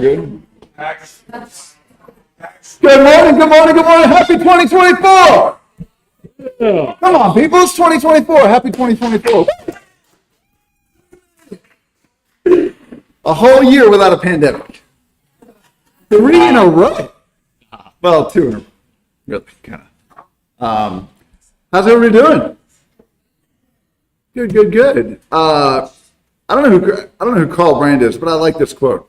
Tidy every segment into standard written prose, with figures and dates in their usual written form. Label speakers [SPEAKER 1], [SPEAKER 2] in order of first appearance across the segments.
[SPEAKER 1] Good. Good morning, good morning, good morning. Happy 2024. Come on, people. It's 2024. Happy 2024. A whole year without a pandemic. 3 in a row. Well, 2 in a row. Really, kind of. How's everybody doing? Good, good, good. I don't know who Carl Brand is, but I like this quote.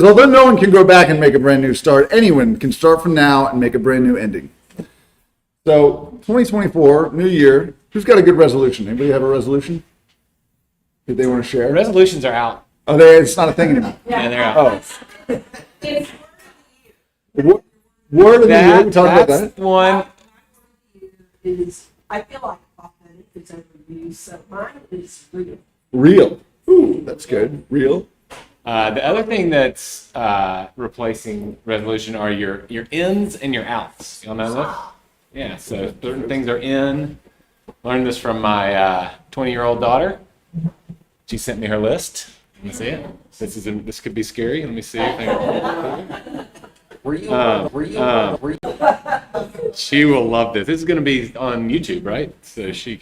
[SPEAKER 1] Although no one can go back and make a brand new start, anyone can start from now and make a brand new ending. So 2024, new year. Who's got a good resolution? Anybody have a resolution that they want to share?
[SPEAKER 2] Resolutions are out.
[SPEAKER 1] Oh, it's not a thing anymore.
[SPEAKER 2] Yeah, they're out.
[SPEAKER 1] Oh. Word of the year. We talked about
[SPEAKER 2] That's
[SPEAKER 1] that.
[SPEAKER 2] one.
[SPEAKER 3] I feel like authentic is overused, so mine is real.
[SPEAKER 1] Real. Ooh, that's good. Real.
[SPEAKER 2] The other thing that's replacing resolution are your ins and your outs. Y'all know this? Yeah, so certain things are in. Learned this from my 20-year-old daughter. She sent me her list. Let me see it. This could be scary. Let me see if I she will love this. This is going to be on YouTube, right? So she's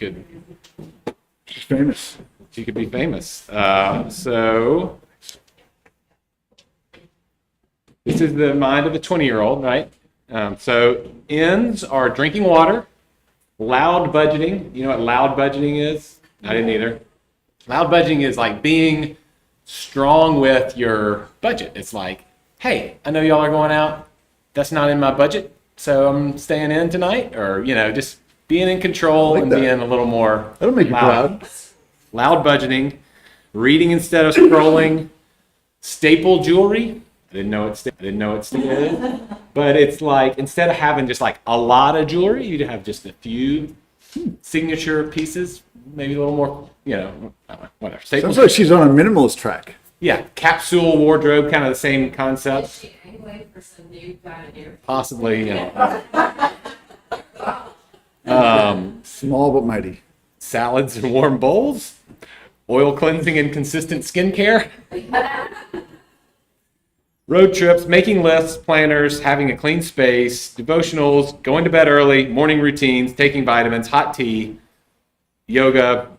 [SPEAKER 1] famous.
[SPEAKER 2] She could be famous. So this is the mind of a 20-year-old, right? So ends are drinking water, loud budgeting. You know what loud budgeting is? I didn't either. Loud budgeting is like being strong with your budget. It's like, hey, I know y'all are going out. That's not in my budget, so I'm staying in tonight. Or, just being in control and being a little more
[SPEAKER 1] That'll make you proud.
[SPEAKER 2] Loud budgeting, reading instead of scrolling, staple jewelry. I didn't know it still is. But it's like, instead of having just like a lot of jewelry, you'd have just a few signature pieces, maybe a little more, whatever.
[SPEAKER 1] Sounds like she's on a minimalist track.
[SPEAKER 2] Yeah, capsule wardrobe, kind of the same concept.
[SPEAKER 3] Is she angling for some new kind of ear?
[SPEAKER 2] Possibly,
[SPEAKER 1] Small but mighty.
[SPEAKER 2] salads and warm bowls, oil cleansing and consistent skincare, road trips, making lists, planners, having a clean space, devotionals, going to bed early, morning routines, taking vitamins, hot tea, yoga,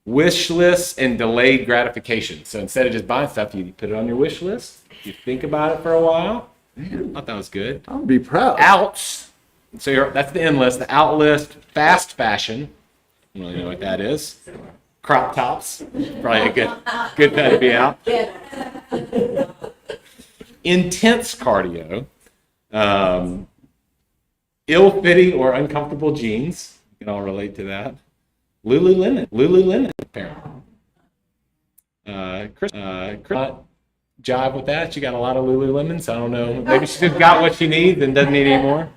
[SPEAKER 2] wish lists, and delayed gratification. So instead of just buying stuff, you put it on your wish list, you think about it for a while. I thought that was good.
[SPEAKER 1] I'll be proud.
[SPEAKER 2] Outs. So that's the in list. The out list, fast fashion. You really know what that is. Crop tops. Probably a good time to be out. Intense cardio. Ill-fitting or uncomfortable jeans. You can all relate to that. Lululemon, apparently. Chris, jive with that. She got a lot of Lululemons. I don't know. Maybe she's got what she needs and doesn't need any more.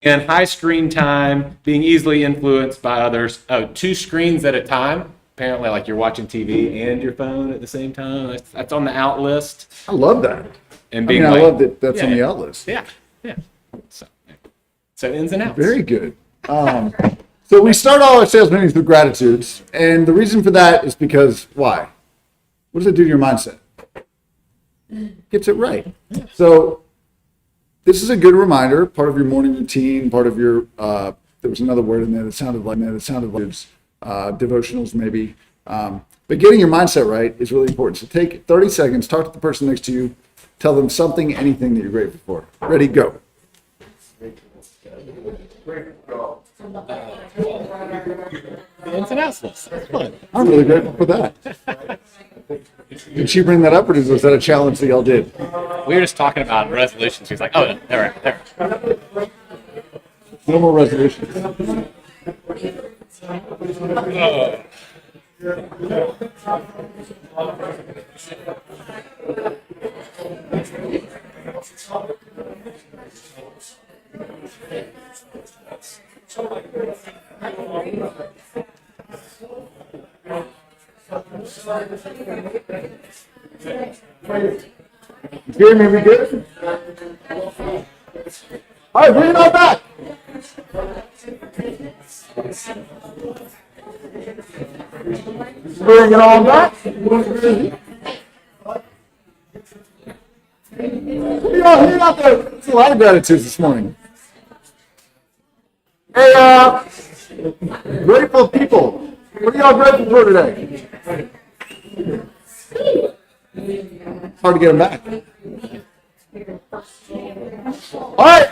[SPEAKER 2] And high screen time, being easily influenced by others. 2 screens at a time. Apparently, like you're watching TV and your phone at the same time. That's on the out list.
[SPEAKER 1] I love that.
[SPEAKER 2] And being
[SPEAKER 1] I love that that's on the out list.
[SPEAKER 2] Yeah. So ins and outs.
[SPEAKER 1] Very good. So we start all our sales meetings with gratitudes, and the reason for that is because why? What does it do to your mindset? Gets it right. So this is a good reminder, part of your morning routine, part of your there was another word in there that sounded like devotionals maybe. But getting your mindset right is really important. So take 30 seconds, talk to the person next to you, tell them something, anything that you're grateful for. Ready, go.
[SPEAKER 2] The ins and outs list. That's fun.
[SPEAKER 1] I'm really grateful for that. Did she bring that up, or was that a challenge that y'all did?
[SPEAKER 2] We were just talking about resolutions. She was like, oh, there.
[SPEAKER 1] No more resolutions. Jeremy, we good? All right, bring it all back. Bring it all back. It's a lot of gratitudes this morning. Hey, grateful people. What are y'all grateful for today? Hard to get them back. All right,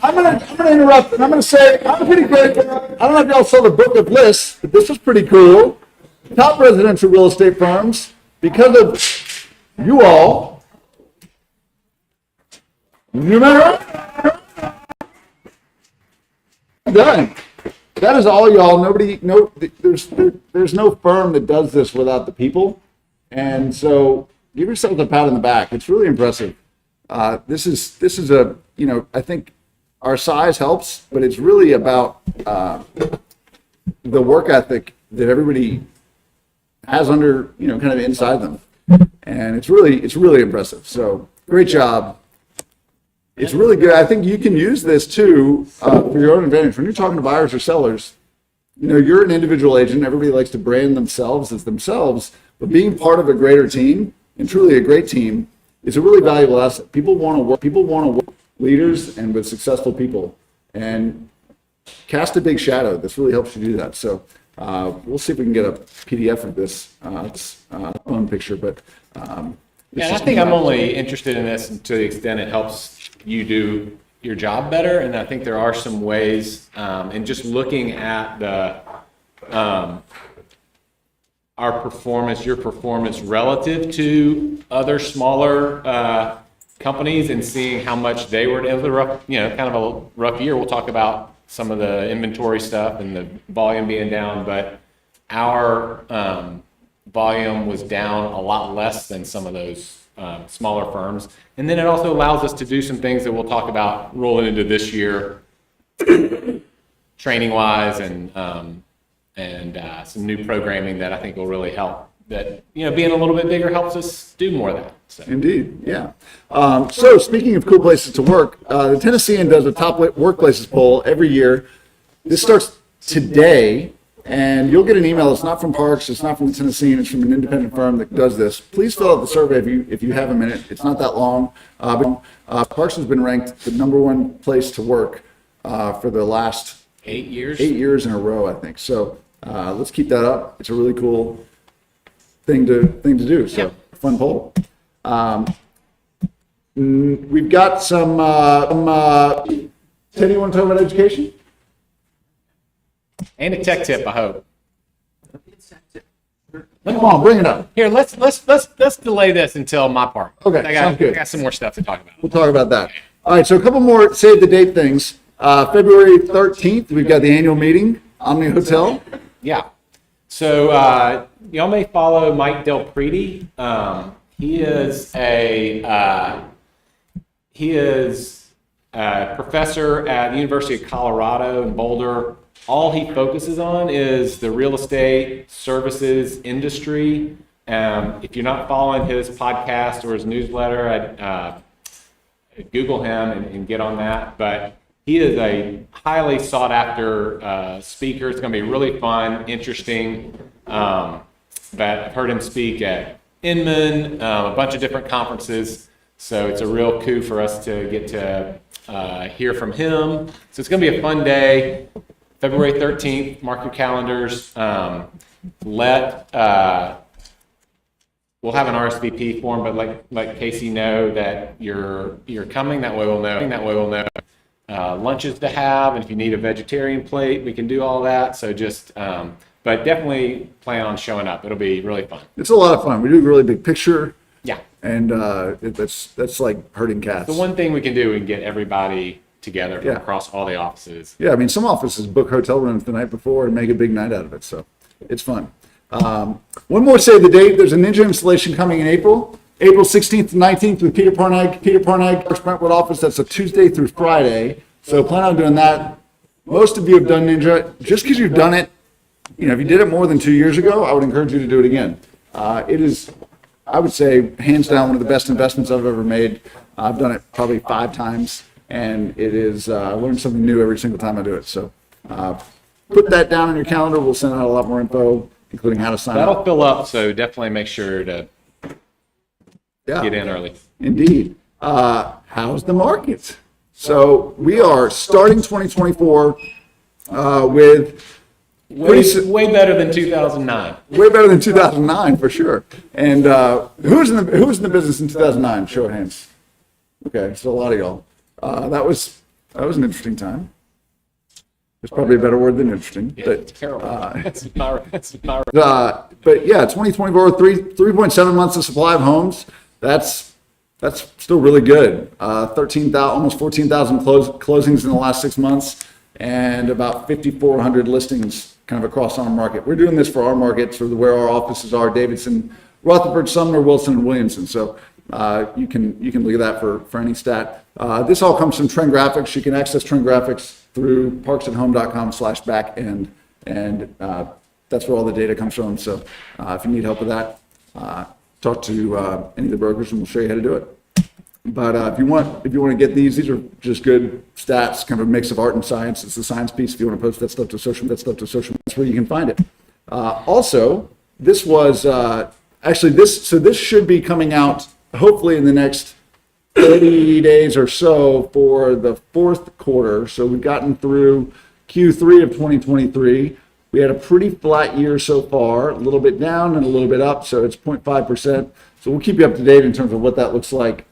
[SPEAKER 1] I'm gonna interrupt, and I'm gonna say I'm pretty grateful. I don't know if y'all saw the book of lists, but this was pretty cool. Top residential real estate firms, because of you all. You remember? Done. That is all, y'all. There's no firm that does this without the people, and so give yourselves a pat on the back. It's really impressive. This is a, I think our size helps, but it's really about the work ethic that everybody has under, kind of inside them, and it's really impressive. So great job. It's really good. I think you can use this too for your own advantage. When you're talking to buyers or sellers, you're an individual agent. Everybody likes to brand themselves as themselves, but being part of a greater team, and truly a great team, is a really valuable asset. People want to work with leaders and with successful people, and cast a big shadow. This really helps you do that. So we'll see if we can get a PDF of this. It's a phone picture, but
[SPEAKER 2] yeah, I think I'm only interested in this to the extent it helps you do your job better. And I think there are some ways, and just looking at our performance, your performance relative to other smaller companies, and seeing how much they were. It was a rough, kind of a rough year. We'll talk about some of the inventory stuff and the volume being down, but our volume was down a lot less than some of those smaller firms. And then it also allows us to do some things that we'll talk about rolling into this year, training wise, and some new programming that I think will really help. That, being a little bit bigger helps us do more of that. So.
[SPEAKER 1] Indeed, yeah. So speaking of cool places to work, the Tennessean does a top workplaces poll every year. This starts today, and you'll get an email. It's not from Parks, it's not from the Tennessean, it's from an independent firm that does this. Please fill out the survey if you have a minute. It's not that long. But Parks has been ranked the #1 place to work for the last
[SPEAKER 2] 8 years.
[SPEAKER 1] 8 years in a row, I think. So let's keep that up. It's a really cool thing to do. So fun poll. We've got some. Teddy, you want to talk about education?
[SPEAKER 2] And a tech tip, I hope.
[SPEAKER 1] Come on, bring it up.
[SPEAKER 2] Here, let's delay this until my part.
[SPEAKER 1] Okay, sounds good.
[SPEAKER 2] I got some more stuff to talk about.
[SPEAKER 1] We'll talk about that. All right, so a couple more save the date things. February 13th, we've got the annual meeting, Omni Hotel.
[SPEAKER 2] Yeah. So y'all may follow Mike Del Prete. He is a professor at the University of Colorado in Boulder. All he focuses on is the real estate services industry. If you're not following his podcast or his newsletter, I'd Google him and get on that. But he is a highly sought after speaker. It's going to be really fun, interesting. But I've heard him speak at Inman, a bunch of different conferences. So it's a real coup for us to get to hear from him. So it's going to be a fun day. February 13th, mark your calendars. We'll have an RSVP form, but let Casey know that you're coming. That way we'll know. Lunches to have, and if you need a vegetarian plate, we can do all that. So but definitely plan on showing up. It'll be really fun.
[SPEAKER 1] It's a lot of fun. We do a really big picture.
[SPEAKER 2] Yeah.
[SPEAKER 1] And that's like herding cats.
[SPEAKER 2] The one thing we can do, we can get everybody together from across all the offices.
[SPEAKER 1] Yeah, I mean, some offices book hotel rooms the night before and make a big night out of it, so it's fun. One more save the date. There's a Ninja installation coming in April 16th to 19th with Peter Parnag, Brentwood office. That's a Tuesday through Friday, so plan on doing that. Most of you have done Ninja. Just because you've done it, if you did it more than 2 years ago, I would encourage you to do it again. It is, I would say, hands down, one of the best investments I've ever made. I've done it probably 5 times. And it is, I learn something new every single time I do it. So put that down on your calendar. We'll send out a lot more info, including how to sign up.
[SPEAKER 2] That'll fill up, so definitely make sure to get in early.
[SPEAKER 1] Indeed. how's the market? So we are starting 2024 with
[SPEAKER 2] Way better than 2009.
[SPEAKER 1] way better than 2009 for sure. And who was in the business in 2009? Show of hands. Okay, so a lot of y'all. That was an interesting time. There's probably a better word than interesting.
[SPEAKER 2] Yeah,
[SPEAKER 1] But
[SPEAKER 2] terrible. That's not right.
[SPEAKER 1] but yeah, 2024, 3.7 months of supply of homes. That's still really good. 13,000, almost 14,000 closings in the last 6 months, and about 5,400 listings kind of across our market. We're doing this for our markets, or where our offices are: Davidson, Rutherford, Sumner, Wilson, and Williamson. So you can look at that for any stat. This all comes from Trend Graphics. You can access Trend Graphics through parksathome.com/backend, and that's where all the data comes from. So if you need help with that, talk to any of the brokers, and we'll show you how to do it. But if you want to get these are just good stats, kind of a mix of art and science. It's the science piece. If you want to post that stuff to social, that's where you can find it. Also, this was this should be coming out hopefully in the next 30 days or so for the fourth quarter. So we've gotten through Q3 of 2023. We had a pretty flat year so far, a little bit down and a little bit up, so it's 0.5%. So we'll keep you up to date in terms of what that looks like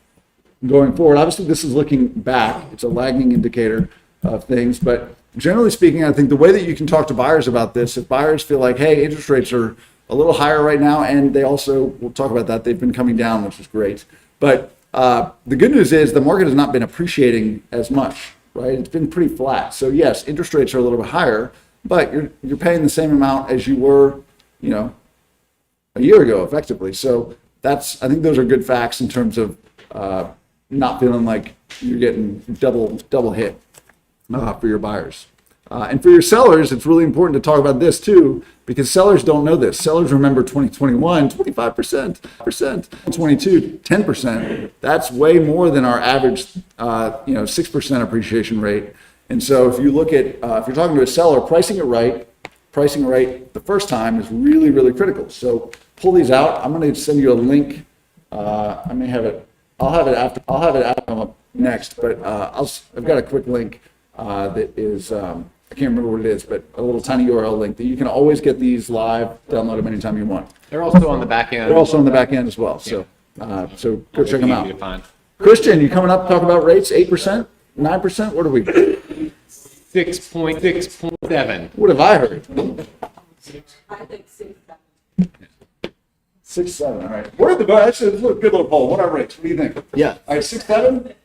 [SPEAKER 1] going forward. Obviously, this is looking back. It's a lagging indicator of things, but generally speaking, I think the way that you can talk to buyers about this, if buyers feel like, hey, interest rates are a little higher right now, and they also, we'll talk about that, they've been coming down, which is great. But the good news is the market has not been appreciating as much, right? It's been pretty flat. So yes, interest rates are a little bit higher, but you're paying the same amount as you were, a year ago, effectively. So I think those are good facts in terms of not feeling like you're getting double hit for your buyers. And for your sellers, it's really important to talk about this too, because sellers don't know this. Sellers remember 2021, 25%, 22, 10%. That's way more than our average, 6% appreciation rate. And so if you look at, if you're talking to a seller, pricing it right the first time is really, really critical. So pull these out. I'm going to send you a link. I may have it. I'll have it after come up next, but I've got a quick link that is, I can't remember what it is, but a little tiny URL link that you can always get these live, download them anytime you want.
[SPEAKER 2] They're also on the back end.
[SPEAKER 1] They're also on the back end as well. So, so go check them
[SPEAKER 2] Easy to
[SPEAKER 1] out.
[SPEAKER 2] find.
[SPEAKER 1] Christian, you coming up to talk about rates? 8%, 9%? What are we?
[SPEAKER 2] 6.7.
[SPEAKER 1] What have I heard?
[SPEAKER 3] I think 6,
[SPEAKER 1] 6, 7. All right. What are the that's a good little poll. What are rates? What do you think?
[SPEAKER 4] Yeah.
[SPEAKER 1] All right, 6, 7.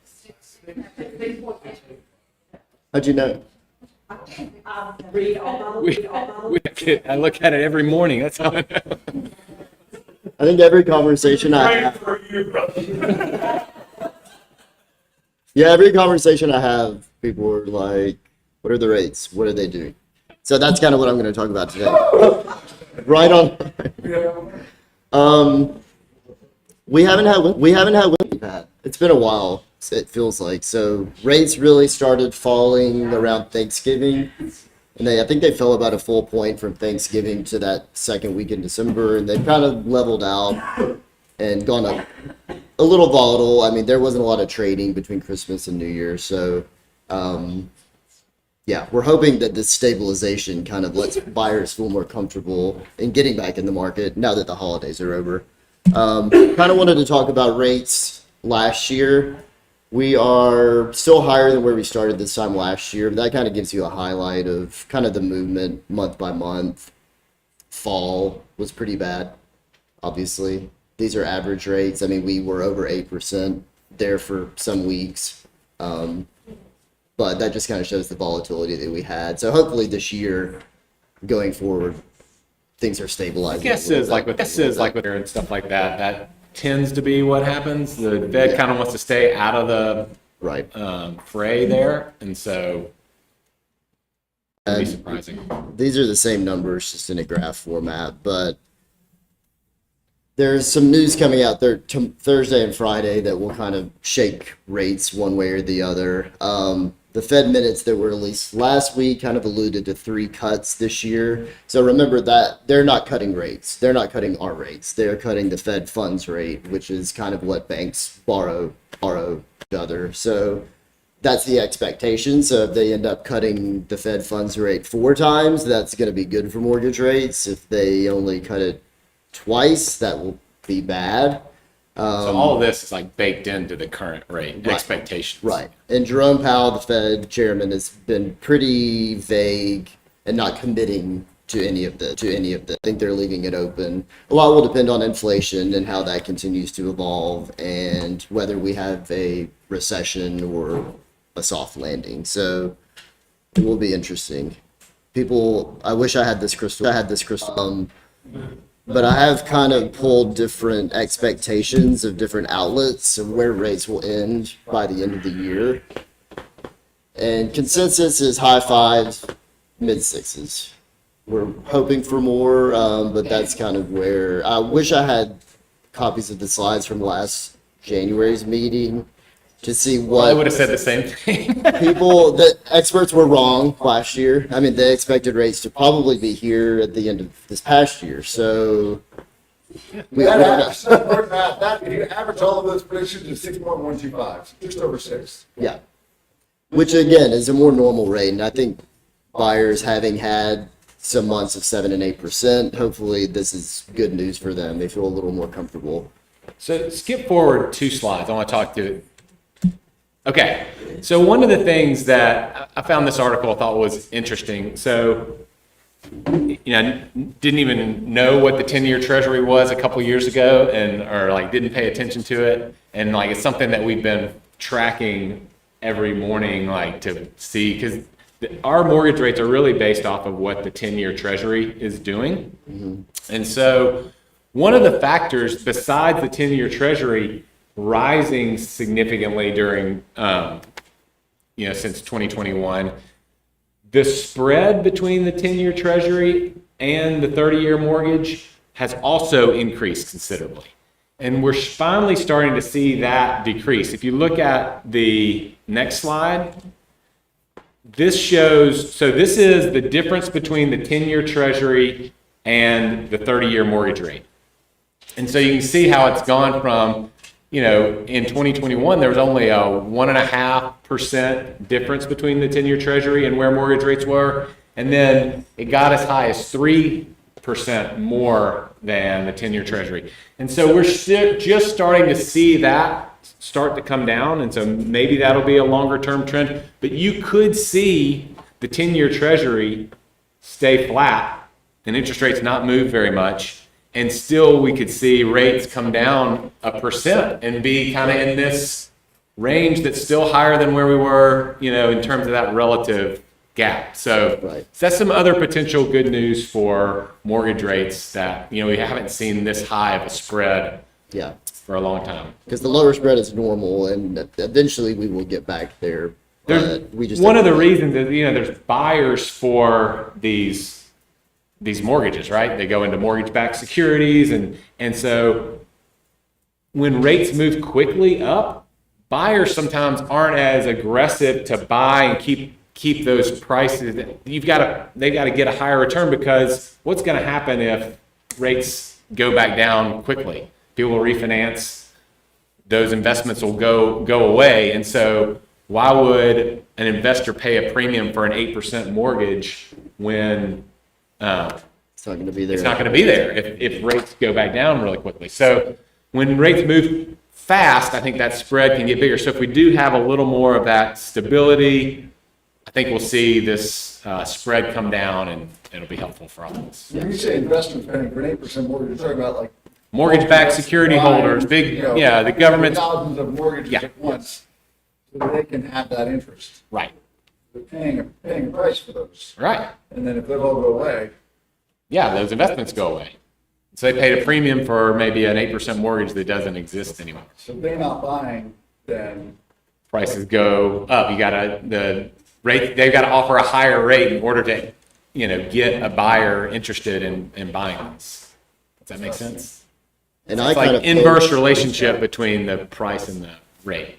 [SPEAKER 4] How'd you know?
[SPEAKER 3] read all
[SPEAKER 2] I look at it every morning. That's how I know.
[SPEAKER 4] I think every conversation I have, every conversation I have, people are like, what are the rates? What are they doing? So that's kind of what I'm going to talk about today. Right on. We haven't had what we've had. It's been a while, it feels like. So rates really started falling around Thanksgiving. And I think they fell about a full point from Thanksgiving to that second week in December. And they've kind of leveled out and gone up a little volatile. I mean, there wasn't a lot of trading between Christmas and New Year. So, we're hoping that this stabilization kind of lets buyers feel more comfortable in getting back in the market now that the holidays are over. Kind of wanted to talk about rates last year. We are still higher than where we started this time last year. But that kind of gives you a highlight of kind of the movement month by month. Fall was pretty bad, obviously. These are average rates. I mean, we were over 8% there for some weeks. But that just kind of shows the volatility that we had. So hopefully this year, going forward, things are stabilizing.
[SPEAKER 2] Guess is like with and stuff like that. That tends to be what happens. The Fed kind of wants to stay out of the
[SPEAKER 4] Right.
[SPEAKER 2] fray there, and so it'd be surprising.
[SPEAKER 4] These are the same numbers, just in a graph format, but there's some news coming out there Thursday and Friday that will kind of shake rates one way or the other. The the Fed minutes that were released last week kind of alluded to 3 cuts this year. So remember that they're not cutting rates. They're not cutting our rates. They're cutting the Fed funds rate, which is kind of what banks borrow each other. So that's the expectation. So if they end up cutting the Fed funds rate 4 times, that's going to be good for mortgage rates. If they only cut it twice, that will be bad.
[SPEAKER 2] So all of this is like baked into the current rate expectations.
[SPEAKER 4] Right. And Jerome Powell, the Fed chairman, has been pretty vague and not committing to any of the. I think they're leaving it open. A lot will depend on inflation and how that continues to evolve and whether we have a recession or a soft landing. So it will be interesting. I wish I had this crystal. But I have kind of pulled different expectations of different outlets of where rates will end by the end of the year. And consensus is high 5s, mid 6s. We're hoping for more, but that's kind of where I wish I had copies of the slides from last January's meeting to see what
[SPEAKER 2] I would have said the same thing.
[SPEAKER 4] the experts were wrong last year. I mean, they expected rates to probably be here at the end of this past year. So we don't know.
[SPEAKER 1] If you average all of those predictions to 6.125, just over 6.
[SPEAKER 4] Yeah. Which again is a more normal rate. And I think buyers having had some months of 7 and 8%, hopefully this is good news for them. They feel a little more comfortable.
[SPEAKER 2] So skip forward 2 slides. I want to talk to. Okay, so one of the things that I found this article I thought was interesting. So, didn't even know what the 10-year Treasury was a couple years ago, or didn't pay attention to it, and it's something that we've been tracking every morning, to see, because our mortgage rates are really based off of what the 10-year Treasury is doing, and so one of the factors besides the 10-year Treasury rising significantly during, since 2021, the spread between the 10-year Treasury and the 30-year mortgage has also increased considerably. And we're finally starting to see that decrease. If you look at the next slide, this is the difference between the 10-year Treasury and the 30-year mortgage rate. And so you can see how it's gone from, in 2021, there was only a 1.5% difference between the 10-year Treasury and where mortgage rates were. And then it got as high as 3% more than the 10-year Treasury. And so we're just starting to see that start to come down. And so maybe that'll be a longer term trend. But you could see the 10-year Treasury stay flat and interest rates not move very much. And still we could see rates come down 1% and be kind of in this range that's still higher than where we were, in terms of that relative gap. So that's some other potential good news for mortgage rates that, we haven't seen this high of a spread for a long time.
[SPEAKER 4] Because the lower spread is normal and eventually we will get back there.
[SPEAKER 2] One of the reasons is, there's buyers for these mortgages, right? They go into mortgage-backed securities, and so when rates move quickly up, buyers sometimes aren't as aggressive to buy and keep those prices. They got to get a higher return, because what's going to happen if rates go back down quickly? People will refinance, those investments will go away, and so why would an investor pay a premium for an 8% mortgage when
[SPEAKER 4] it's not going to be there?
[SPEAKER 2] It's not going to be there if rates go back down really quickly. So when rates move fast, I think that spread can get bigger. So if we do have a little more of that stability, I think we'll see this spread come down, and it'll be helpful for all of us.
[SPEAKER 1] When you say investors paying for an 8% mortgage, you're talking about
[SPEAKER 2] mortgage-backed security holders, big, the government's
[SPEAKER 1] thousands of mortgages at once, so that they can have that interest.
[SPEAKER 2] Right.
[SPEAKER 1] They're paying a price for those.
[SPEAKER 2] Right.
[SPEAKER 1] And then if they all go away.
[SPEAKER 2] Yeah, those investments go away. So they paid a premium for maybe an 8% mortgage that doesn't exist anymore.
[SPEAKER 1] So if they're not buying, then
[SPEAKER 2] prices go up. They've got to offer a higher rate in order to, get a buyer interested in buying this. Does that make sense?
[SPEAKER 4] And
[SPEAKER 2] it's like inverse relationship between the price and the rate.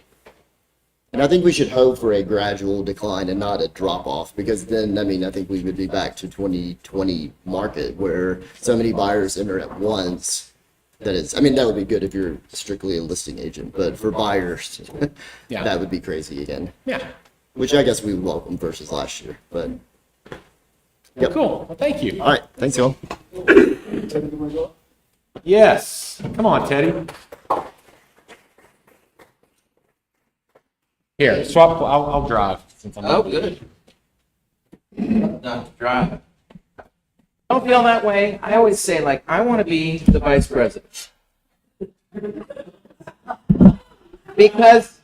[SPEAKER 4] And I think we should hope for a gradual decline and not a drop off, because then, I mean, I think we would be back to 2020 market where so many buyers enter at once. That is, I mean, that would be good if you're strictly a listing agent, but for buyers,
[SPEAKER 2] Yeah.
[SPEAKER 4] that would be crazy again.
[SPEAKER 2] Yeah.
[SPEAKER 4] Which I guess we would welcome versus last year, but. Yep.
[SPEAKER 2] Cool. Well, thank you.
[SPEAKER 4] All right, thanks, y'all.
[SPEAKER 2] Yes. Come on, Teddy. Here, swap. I'll drive since I'm.
[SPEAKER 5] Oh, good. Not to drive. Don't feel that way. I always say, like, I want to be the vice president. Because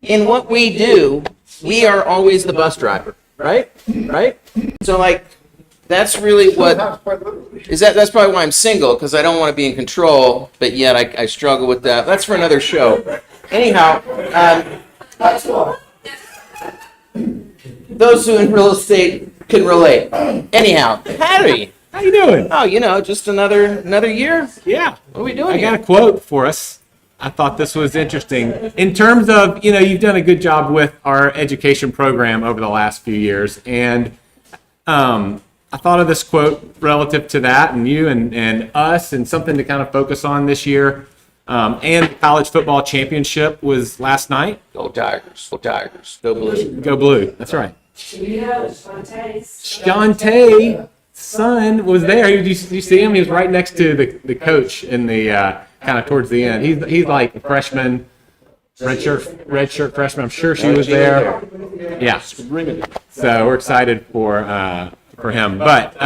[SPEAKER 5] in what we do, we are always the bus driver, right? Right? So, like, that's really what is that. That's probably why I'm single, because I don't want to be in control, but yet I struggle with that. That's for another show. Anyhow, those who in real estate can relate. Anyhow, Patty,
[SPEAKER 2] How you doing?
[SPEAKER 5] oh, just another year.
[SPEAKER 2] Yeah.
[SPEAKER 5] What are we doing
[SPEAKER 2] I got
[SPEAKER 5] here?
[SPEAKER 2] a quote for us. I thought this was interesting. In terms of, you've done a good job with our education program over the last few years. And I thought of this quote relative to that and you and us, and something to kind of focus on this year. And the college football championship was last night.
[SPEAKER 5] Go Tigers! Go Tigers! Go Blue!
[SPEAKER 2] Go Blue. That's right.
[SPEAKER 3] Yeah, spontaneous.
[SPEAKER 2] Shantae's son was there. Did you see him? He was right next to the coach in the kind of towards the end. He's like a freshman, red shirt freshman. I'm sure she was there. Yeah. So we're excited for him. But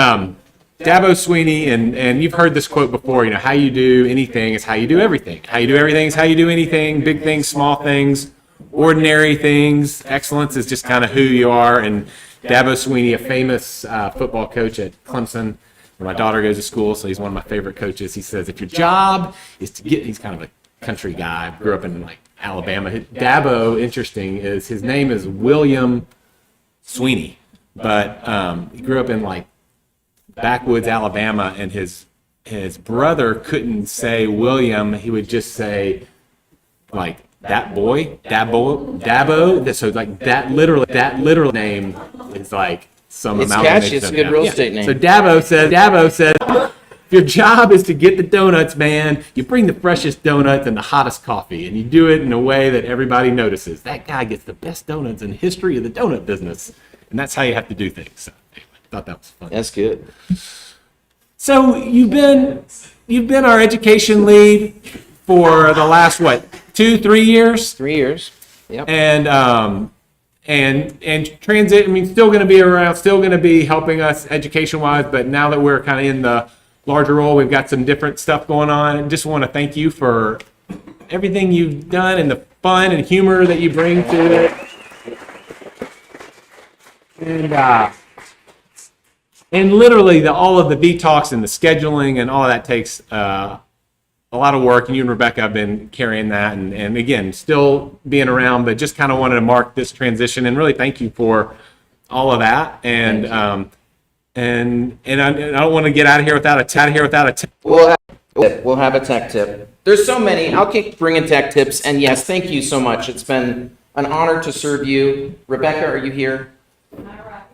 [SPEAKER 2] Dabo Sweeney, and you've heard this quote before. How you do anything is how you do everything. How you do everything is how you do anything. Big things, small things, ordinary things. Excellence is just kind of who you are. And Dabo Sweeney, a famous football coach at Clemson, where my daughter goes to school, so he's one of my favorite coaches. He says, if your job is to get, he's kind of a country guy, grew up in like Alabama. Dabo, interesting, is his name is William Sweeney, but he grew up in like backwoods Alabama, and his brother couldn't say William. He would just say like that boy, Dabo. So like that literal name is like some
[SPEAKER 5] It's
[SPEAKER 2] amalgamation
[SPEAKER 5] catchy. It's a
[SPEAKER 2] of
[SPEAKER 5] good
[SPEAKER 2] that.
[SPEAKER 5] real estate name.
[SPEAKER 2] So Dabo said, if your job is to get the donuts, man, you bring the freshest donuts and the hottest coffee, and you do it in a way that everybody notices. That guy gets the best donuts in the history of the donut business, and that's how you have to do things. So anyway, I thought that was fun.
[SPEAKER 5] That's good.
[SPEAKER 2] So you've been our education lead for the last 2-3 years,
[SPEAKER 5] 3 years. Yep.
[SPEAKER 2] and transit. I mean, still going to be around, still going to be helping us education wise. But now that we're kind of in the larger role, we've got some different stuff going on. And just want to thank you for everything you've done and the fun and humor that you bring to it. And literally all of the V-Talks and the scheduling and all of that takes a lot of work. And you and Rebecca have been carrying that. And again, still being around, but just kind of wanted to mark this transition and really thank you for all of that. And I don't want to get out of here without a tip.
[SPEAKER 5] We'll have a tech tip. There's so many. I'll keep bringing tech tips. And yes, thank you so much. It's been an honor to serve you. Rebecca, are you here?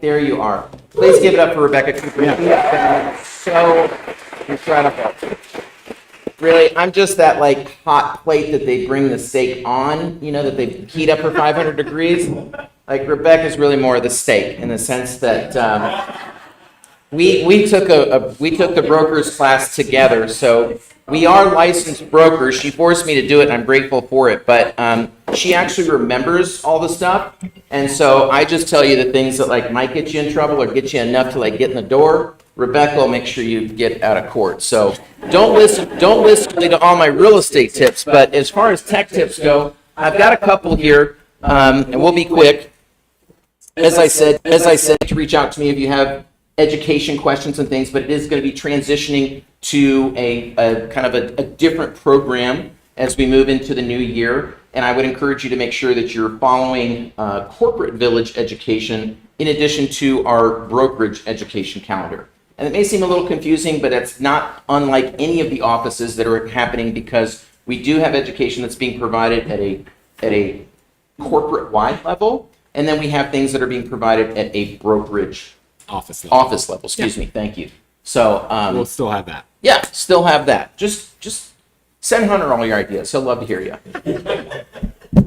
[SPEAKER 5] There you are. Please give it up for Rebecca Cooper. You have been so incredible. Really, I'm just that like hot plate that they bring the steak on, that they heat up for 500 degrees. Like Rebecca's really more of the steak in the sense that we took the brokers class together, so we are licensed brokers. She forced me to do it, and I'm grateful for it. But she actually remembers all the stuff, and so I just tell you the things that like might get you in trouble or get you enough to like get in the door. Rebecca will make sure you get out of court. So don't listen to all my real estate tips. But as far as tech tips go, I've got a couple here, and we'll be quick. As I said, to reach out to me if you have education questions and things, but it is going to be transitioning to a kind of a different program as we move into the new year. And I would encourage you to make sure that you're following corporate village education in addition to our brokerage education calendar. And it may seem a little confusing, but it's not unlike any of the offices that are happening because we do have education that's being provided at a corporate-wide level, and then we have things that are being provided at a brokerage
[SPEAKER 2] Office level.
[SPEAKER 5] office level. Excuse me. Thank you. So,
[SPEAKER 2] We'll still have that.
[SPEAKER 5] yeah, still have that. Just send Hunter all your ideas. He'll love to hear you.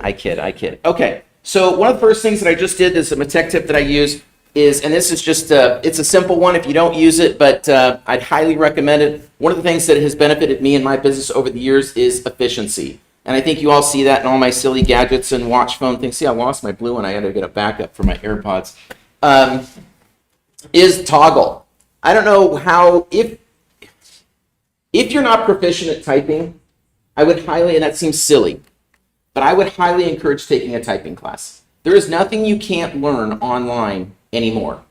[SPEAKER 5] I kid. Okay. So one of the first things that I just did is a tech tip that I use is, and this is just, it's a simple one if you don't use it, but I'd highly recommend it. One of the things that has benefited me in my business over the years is efficiency. And I think you all see that in all my silly gadgets and watch phone things. See, I lost my blue one. I had to get a backup for my AirPods. Is toggle. I don't know how, if you're not proficient at typing, I would highly, and that seems silly, but I would highly encourage taking a typing class. There is nothing you can't learn online anymore.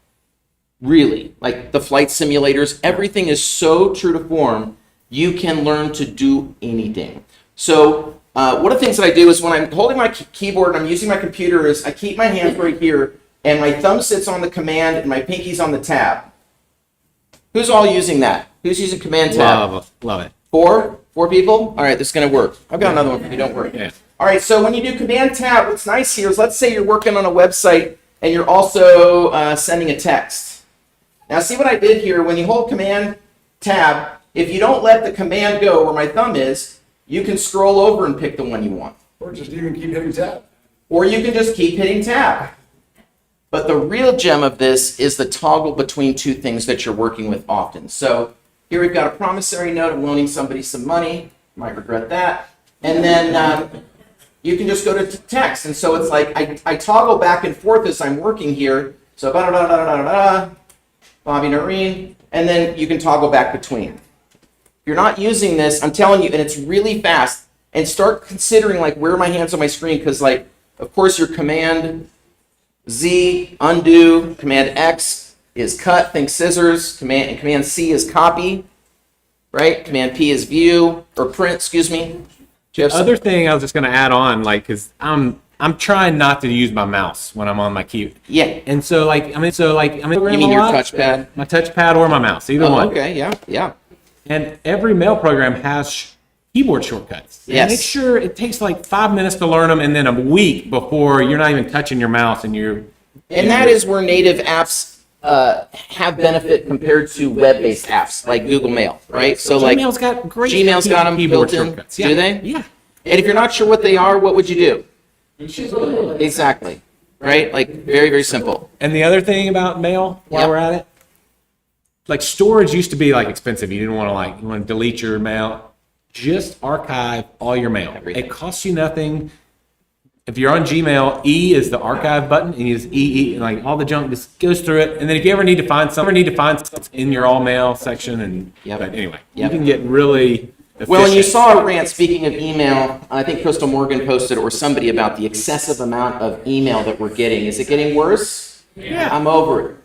[SPEAKER 5] Really. Like the flight simulators, everything is so true to form, you can learn to do anything. So one of the things that I do is when I'm holding my keyboard and I'm using my computer is I keep my hands right here and my thumb sits on the command and my pinky's on the tab. Who's all using that? Who's using command tab?
[SPEAKER 2] Love it.
[SPEAKER 5] Four people? All right, this is going to work. I've got another one for you, don't worry.
[SPEAKER 2] Yeah.
[SPEAKER 5] All right, so when you do command tab, what's nice here is let's say you're working on a website and you're also sending a text. Now see what I did here? When you hold command tab, if you don't let the command go where my thumb is, you can scroll over and pick the one you want.
[SPEAKER 1] Or just even keep hitting tab.
[SPEAKER 5] Or you can just keep hitting tab. But the real gem of this is the toggle between two things that you're working with often. So here we've got a promissory note. I'm loaning somebody some money. Might regret that. And then you can just go to text. And so it's like I toggle back and forth as I'm working here. So Bobby Noreen. And then you can toggle back between. If you're not using this, I'm telling you, and it's really fast. And start considering like where are my hands on my screen, because like, of course, your command Z, undo, command X is cut, think scissors, command C is copy, right? Command P is view, or print, excuse me. Do you have
[SPEAKER 2] Other thing I was just going to add on, like, because I'm trying not to use my mouse when I'm on my key.
[SPEAKER 5] Yeah.
[SPEAKER 2] And so like, I'm
[SPEAKER 5] You mean your touchpad?
[SPEAKER 2] My touchpad or my mouse, either one.
[SPEAKER 5] Okay, yeah.
[SPEAKER 2] And every mail program has keyboard shortcuts.
[SPEAKER 5] Yes.
[SPEAKER 2] And make sure it takes like 5 minutes to learn them, and then a week before you're not even touching your mouse, and you're.
[SPEAKER 5] And that is where native apps have benefit compared to web-based apps like Google Mail, right? So like
[SPEAKER 2] Gmail's got great
[SPEAKER 5] Gmail's got them
[SPEAKER 2] keyboard
[SPEAKER 5] built in.
[SPEAKER 2] shortcuts. Yeah.
[SPEAKER 5] Do they?
[SPEAKER 2] Yeah.
[SPEAKER 5] And if you're not sure what they are, what would you do? Exactly. Right? Like very, very simple.
[SPEAKER 2] And the other thing about mail, while
[SPEAKER 5] Yep.
[SPEAKER 2] we're at it, like storage used to be like expensive. You didn't want to delete your mail. Just archive all your mail.
[SPEAKER 5] Everything.
[SPEAKER 2] It costs you nothing. If you're on Gmail, E is the archive button, and you just E, and like all the junk just goes through it. And then if you ever need to find something in your all mail section, and
[SPEAKER 5] Yep.
[SPEAKER 2] but anyway,
[SPEAKER 5] Yep.
[SPEAKER 2] you can get really efficient.
[SPEAKER 5] Well, and you saw a rant, speaking of email, I think Crystal Morgan posted or somebody about the excessive amount of email that we're getting. Is it getting worse?
[SPEAKER 2] Yeah.
[SPEAKER 5] I'm over it.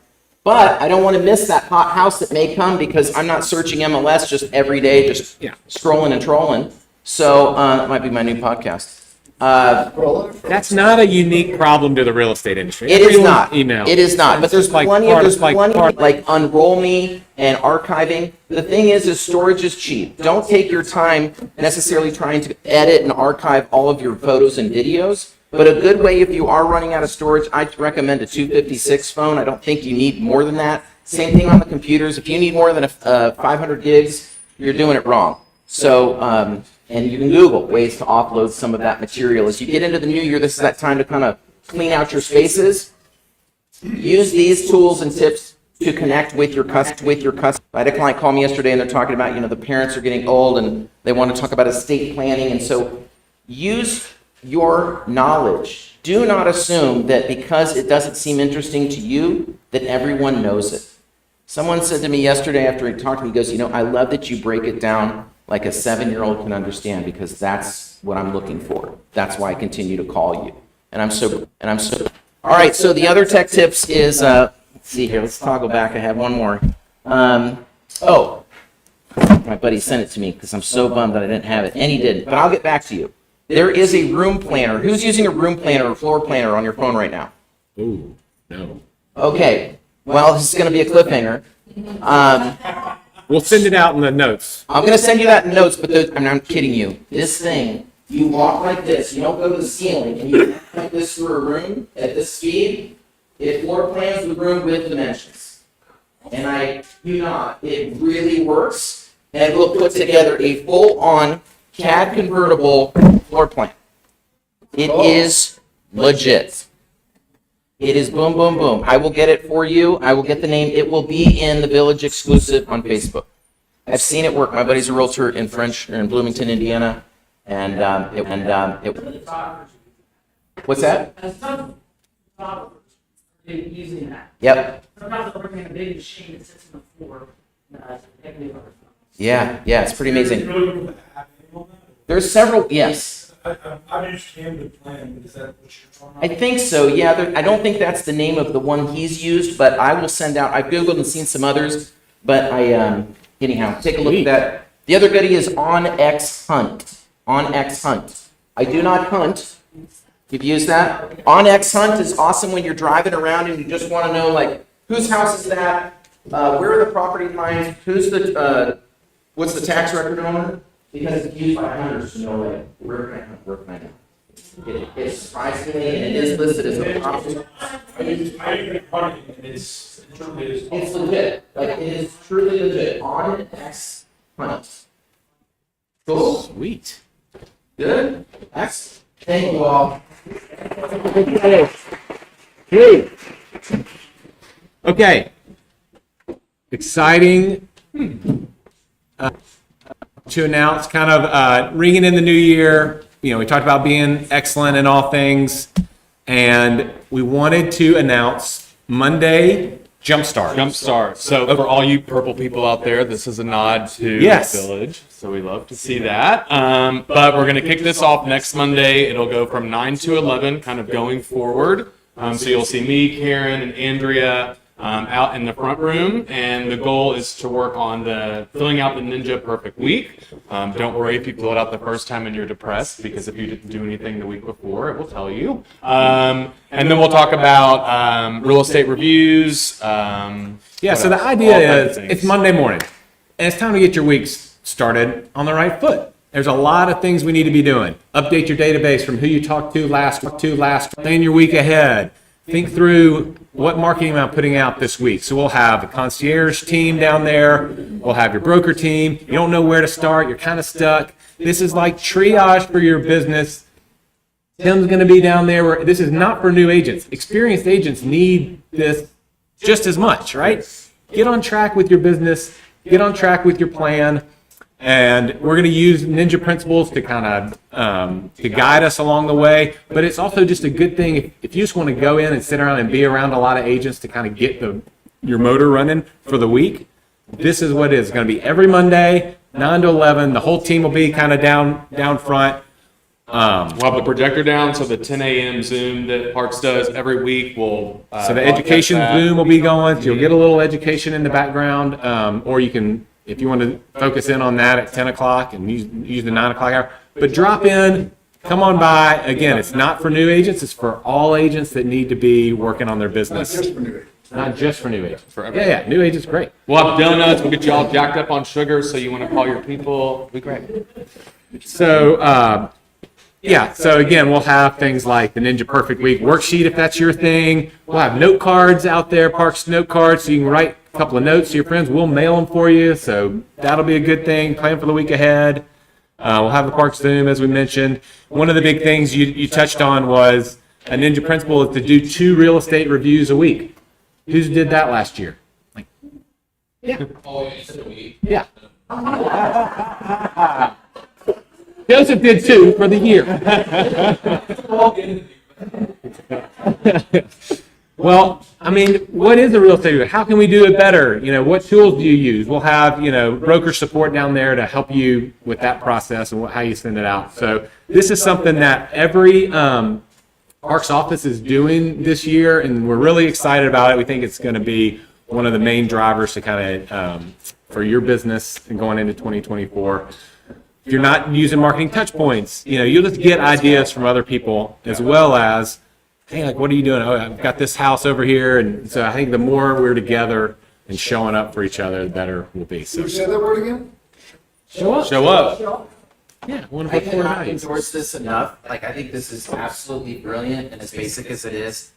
[SPEAKER 5] But I don't want to miss that hot house that may come because I'm not searching MLS just every day, just
[SPEAKER 2] Yeah.
[SPEAKER 5] scrolling and trolling. So that might be my new podcast.
[SPEAKER 2] That's not a unique problem to the real estate industry.
[SPEAKER 5] It is
[SPEAKER 2] Everyone's
[SPEAKER 5] not.
[SPEAKER 2] email.
[SPEAKER 5] It is not. But
[SPEAKER 2] It's
[SPEAKER 5] there's
[SPEAKER 2] just like
[SPEAKER 5] plenty
[SPEAKER 2] part-
[SPEAKER 5] of
[SPEAKER 2] part-
[SPEAKER 5] like unroll me and archiving. The thing is storage is cheap. Don't take your time necessarily trying to edit and archive all of your photos and videos. But a good way, if you are running out of storage, I'd recommend a 256 phone. I don't think you need more than that. Same thing on the computers. If you need more than 500 gigs, you're doing it wrong. So, and you can Google ways to offload some of that material. As you get into the new year, this is that time to kind of clean out your spaces. Use these tools and tips to connect with your customer. I had a client call me yesterday, and they're talking about, the parents are getting old, and they want to talk about estate planning. And so use your knowledge. Do not assume that because it doesn't seem interesting to you, that everyone knows it. Someone said to me yesterday after he talked to me, he goes, I love that you break it down like a 7-year-old can understand, because that's what I'm looking for. That's why I continue to call you. And I'm so, all right. So the other tech tips is, let's see here, let's toggle back. I have one more. My buddy sent it to me because I'm so bummed that I didn't have it, and he didn't, but I'll get back to you. There is a room planner. Who's using a room planner or floor planner on your phone right now?
[SPEAKER 2] Ooh, no.
[SPEAKER 5] Okay. Well, this is going to be a cliffhanger.
[SPEAKER 2] We'll send it out in the notes.
[SPEAKER 5] I'm going to send you that in notes, but I'm not kidding you. This thing You walk like this. You don't go to the ceiling, and you walk like this through a room at this speed. It floor plans the room with dimensions. And I do not. It really works, and we'll put together a full-on CAD convertible floor plan. It is legit. It is boom, boom, boom. I will get it for you. I will get the name. It will be in the Village exclusive on Facebook. I've seen it work. My buddy's a realtor in Bloomington, Indiana, and what's that?
[SPEAKER 3] As some photographers are using that.
[SPEAKER 5] Yep.
[SPEAKER 3] Sometimes they'll bring in a big machine that sits on the floor. Take me over.
[SPEAKER 5] Yeah, it's pretty amazing.
[SPEAKER 6] Really good with the app and all that?
[SPEAKER 5] There's several. Yes.
[SPEAKER 6] I understand the plan, but is that what you're talking
[SPEAKER 5] I
[SPEAKER 6] about?
[SPEAKER 5] think so, yeah. I don't think that's the name of the one he's used, but I will send out. I've Googled and seen some others, but anyhow, take a look at that. The other goodie is OnX Hunt. OnX Hunt. I do not hunt. You've used that? OnX Hunt is awesome when you're driving around and you just want to know, like, whose house is that? Where are the property lines? What's the tax record owner? Because it's used by hunters to know, like, where can I hunt, where can I not? It's surprisingly, and it is listed as a property.
[SPEAKER 6] I agree, hunting, and it truly is.
[SPEAKER 5] It's legit. Like, it is truly legit. OnX Hunt. Cool.
[SPEAKER 2] Sweet.
[SPEAKER 5] Good. Excellent. Thank you all.
[SPEAKER 2] Okay. Exciting to announce, kind of ringing in the new year. You know, we talked about being excellent in all things, and we wanted to announce Monday Jumpstart.
[SPEAKER 7] Jumpstart. So for all you purple people out there, this is a nod to
[SPEAKER 2] Yes.
[SPEAKER 7] the village. So we love to see that. But we're going to kick this off next Monday. It'll go from 9 to 11, kind of going forward. So you'll see me, Karen, and Andrea out in the front room. And the goal is to work on filling out the Ninja Perfect Week. Don't worry if you fill it out the first time and you're depressed, because if you didn't do anything the week before, it will tell you. And then we'll talk about real estate reviews.
[SPEAKER 2] Yeah, so the idea is it's Monday morning, and it's time to get your weeks started on the right foot. There's a lot of things we need to be doing. Update your database from who you talked to last, plan your week ahead. Think through what marketing I'm putting out this week. So we'll have the concierge team down there. We'll have your broker team. You don't know where to start. You're kind of stuck. This is like triage for your business. Tim's going to be down there. This is not for new agents. Experienced agents need this just as much, right? Get on track with your business. Get on track with your plan. And we're going to use Ninja principles to kind of to guide us along the way. But it's also just a good thing if you just want to go in and sit around and be around a lot of agents to kind of get your motor running for the week. This is what it is. It's going to be every Monday, 9 to 11. The whole team will be kind of down front.
[SPEAKER 7] We'll have the projector down, so the 10 a.m. Zoom that Parks does every week will.
[SPEAKER 2] So the education Zoom will be going. So you'll get a little education in the background, or you can, if you want to focus in on that at 10 o'clock and use the 9 o'clock hour. But drop in, come on by. Again, it's not for new agents. It's for all agents that need to be working on their business.
[SPEAKER 1] Just for new agents.
[SPEAKER 2] Not just for new agents.
[SPEAKER 7] For everyone.
[SPEAKER 2] Yeah, new agents, great.
[SPEAKER 7] We'll have donuts. We'll get you all jacked up on sugar, so you want to call your people. Be great.
[SPEAKER 2] So, yeah, so again, we'll have things like the Ninja Perfect Week worksheet if that's your thing. We'll have note cards out there, Parks note cards, so you can write a couple of notes to your friends. We'll mail them for you, so that'll be a good thing. Plan for the week ahead. We'll have the Parks Zoom, as we mentioned. One of the big things you touched on was a Ninja principle is to do 2 real estate reviews a week. Who's did that last year? Like, yeah. Yeah. Joseph did 2 for the year. Well, I mean, what is a real estate review? How can we do it better? You know, what tools do you use? We'll have, broker support down there to help you with that process and how you send it out. So this is something that every Parks office is doing this year, and we're really excited about it. We think it's going to be one of the main drivers to kind of for your business and going into 2024. If you're not using marketing touch points, you'll just get ideas from other people, as well as, hey, like, what are you doing? Oh, I've got this house over here. And so I think the more we're together and showing up for each other, the better we'll be. So
[SPEAKER 1] Say that word again?
[SPEAKER 2] show up.
[SPEAKER 7] Show up.
[SPEAKER 2] Yeah, one of
[SPEAKER 5] I
[SPEAKER 2] our core
[SPEAKER 5] cannot
[SPEAKER 2] values.
[SPEAKER 5] endorse this enough. Like, I think this is absolutely brilliant and as basic as it is.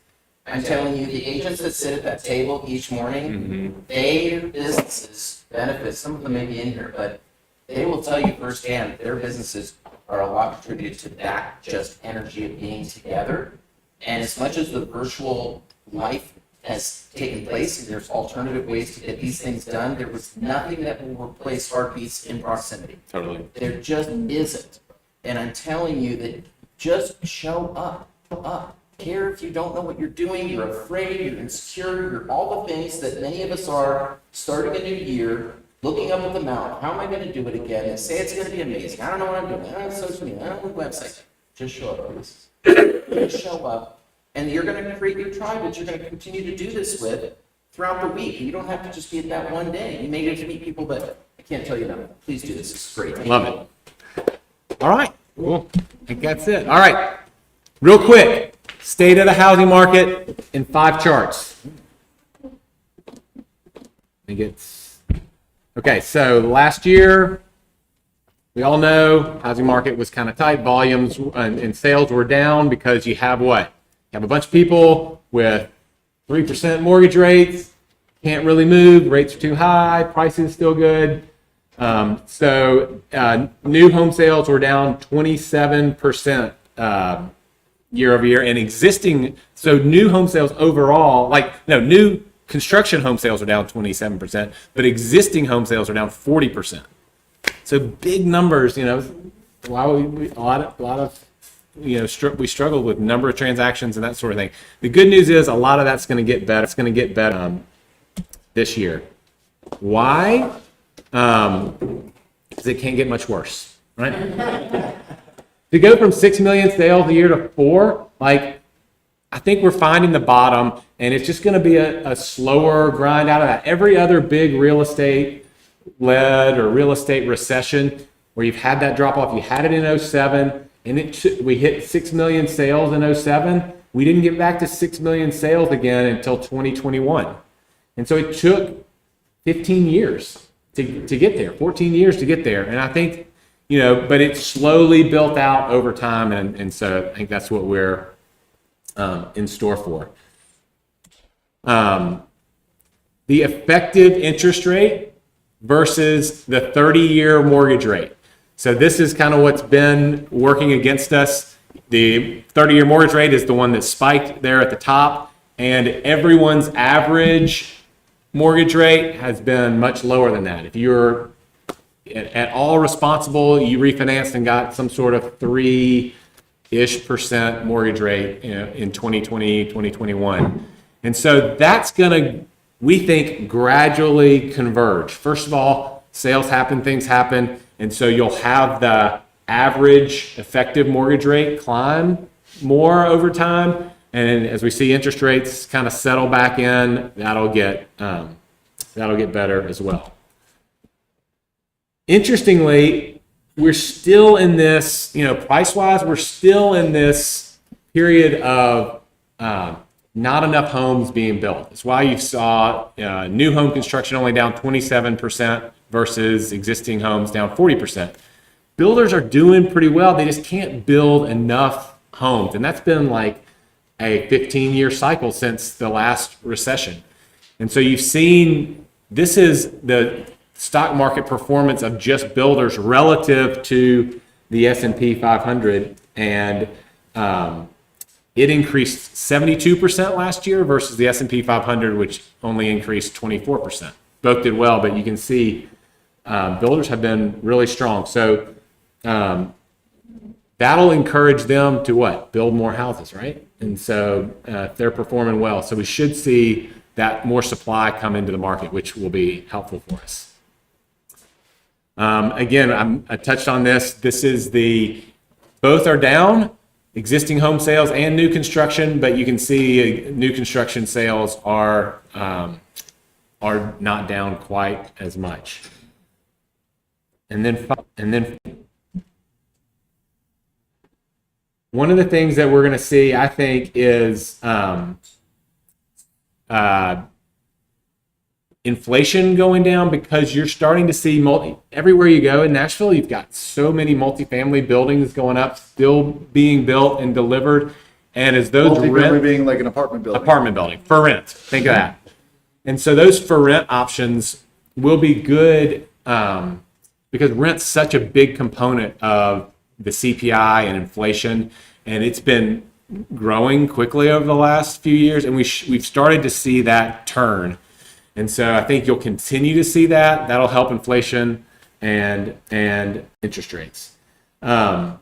[SPEAKER 5] I'm telling you, the agents that sit at that table each morning, their businesses benefit. Some of them may be in here, but they will tell you firsthand their businesses are a lot contributed to that just energy of being together. And as much as the virtual life has taken place, and there's alternative ways to get these things done, there was nothing that will replace heartbeats in proximity.
[SPEAKER 7] Totally.
[SPEAKER 5] There just isn't. And I'm telling you that just show up. Show up. Care if you don't know what you're doing, you're afraid, you're insecure, you're all the things that many of us are starting a new year, looking up at the mountain. How am I going to do it again? And say it's going to be amazing. I don't know what I'm doing. I don't know social media. I don't know the website. Just show up, please. Just show up. And you're going to create your tribe that you're going to continue to do this with throughout the week. You don't have to just be at that one day. You may get to meet people, but I can't tell you that. Please do this. It's great. Thank
[SPEAKER 2] Love
[SPEAKER 5] you.
[SPEAKER 2] it. All right. Cool. I think that's it. All right. Real quick. State of the housing market in 5 charts. I think it's okay. So last year, we all know housing market was kind of tight. Volumes and sales were down because you have what? You have a bunch of people with 3% mortgage rates, can't really move, rates are too high, pricing is still good. So new home sales were down 27% year over year, and so new home sales overall, new construction home sales are down 27%, but existing home sales are down 40%. So big numbers, why we a lot of we struggled with number of transactions and that sort of thing. The good news is a lot of that's going to get better. It's going to get better this year. Why? Because it can't get much worse, right? To go from 6 million sales a year to 4, I think we're finding the bottom, and it's just going to be a slower grind out of that. Every other big real estate led or real estate recession where you've had that drop off, you had it in 07, and we hit 6 million sales in 07. We didn't get back to 6 million sales again until 2021. And so it took 15 years to get there, 14 years to get there. And I think, but it slowly built out over time. And so I think that's what we're in store for. The effective interest rate versus the 30-year mortgage rate. So this is kind of what's been working against us. The 30-year mortgage rate is the one that spiked there at the top, and everyone's average mortgage rate has been much lower than that. If you're at all responsible, you refinanced and got some sort of 3-ish% mortgage rate in 2020, 2021. And so that's going to, we think, gradually converge. First of all, sales happen, things happen. And so you'll have the average effective mortgage rate climb more over time. And as we see interest rates kind of settle back in, that'll get better as well. Interestingly, we're still in this, price-wise, we're still in this period of not enough homes being built. That's why you saw new home construction only down 27% versus existing homes down 40%. Builders are doing pretty well. They just can't build enough homes. And that's been like a 15-year cycle since the last recession. And so you've seen, this is the stock market performance of just builders relative to the S&P 500. And it increased 72% last year versus the S&P 500, which only increased 24%. Both did well, but you can see builders have been really strong. So that'll encourage them to what? Build more houses, right? And so they're performing well. So we should see that more supply come into the market, which will be helpful for us. Again, I touched on this. This is both are down, existing home sales and new construction, but you can see new construction sales are not down quite as much. And then one of the things that we're going to see, I think, is inflation going down because you're starting to see everywhere you go in Nashville, you've got so many multifamily buildings going up, still being built and delivered. And as those
[SPEAKER 1] Multifamily being like an apartment building.
[SPEAKER 2] for rent, think of that. And so those for rent options will be good because rent's such a big component of the CPI and inflation, and it's been growing quickly over the last few years, and we've started to see that turn. And so I think you'll continue to see that. That'll help inflation and interest rates. The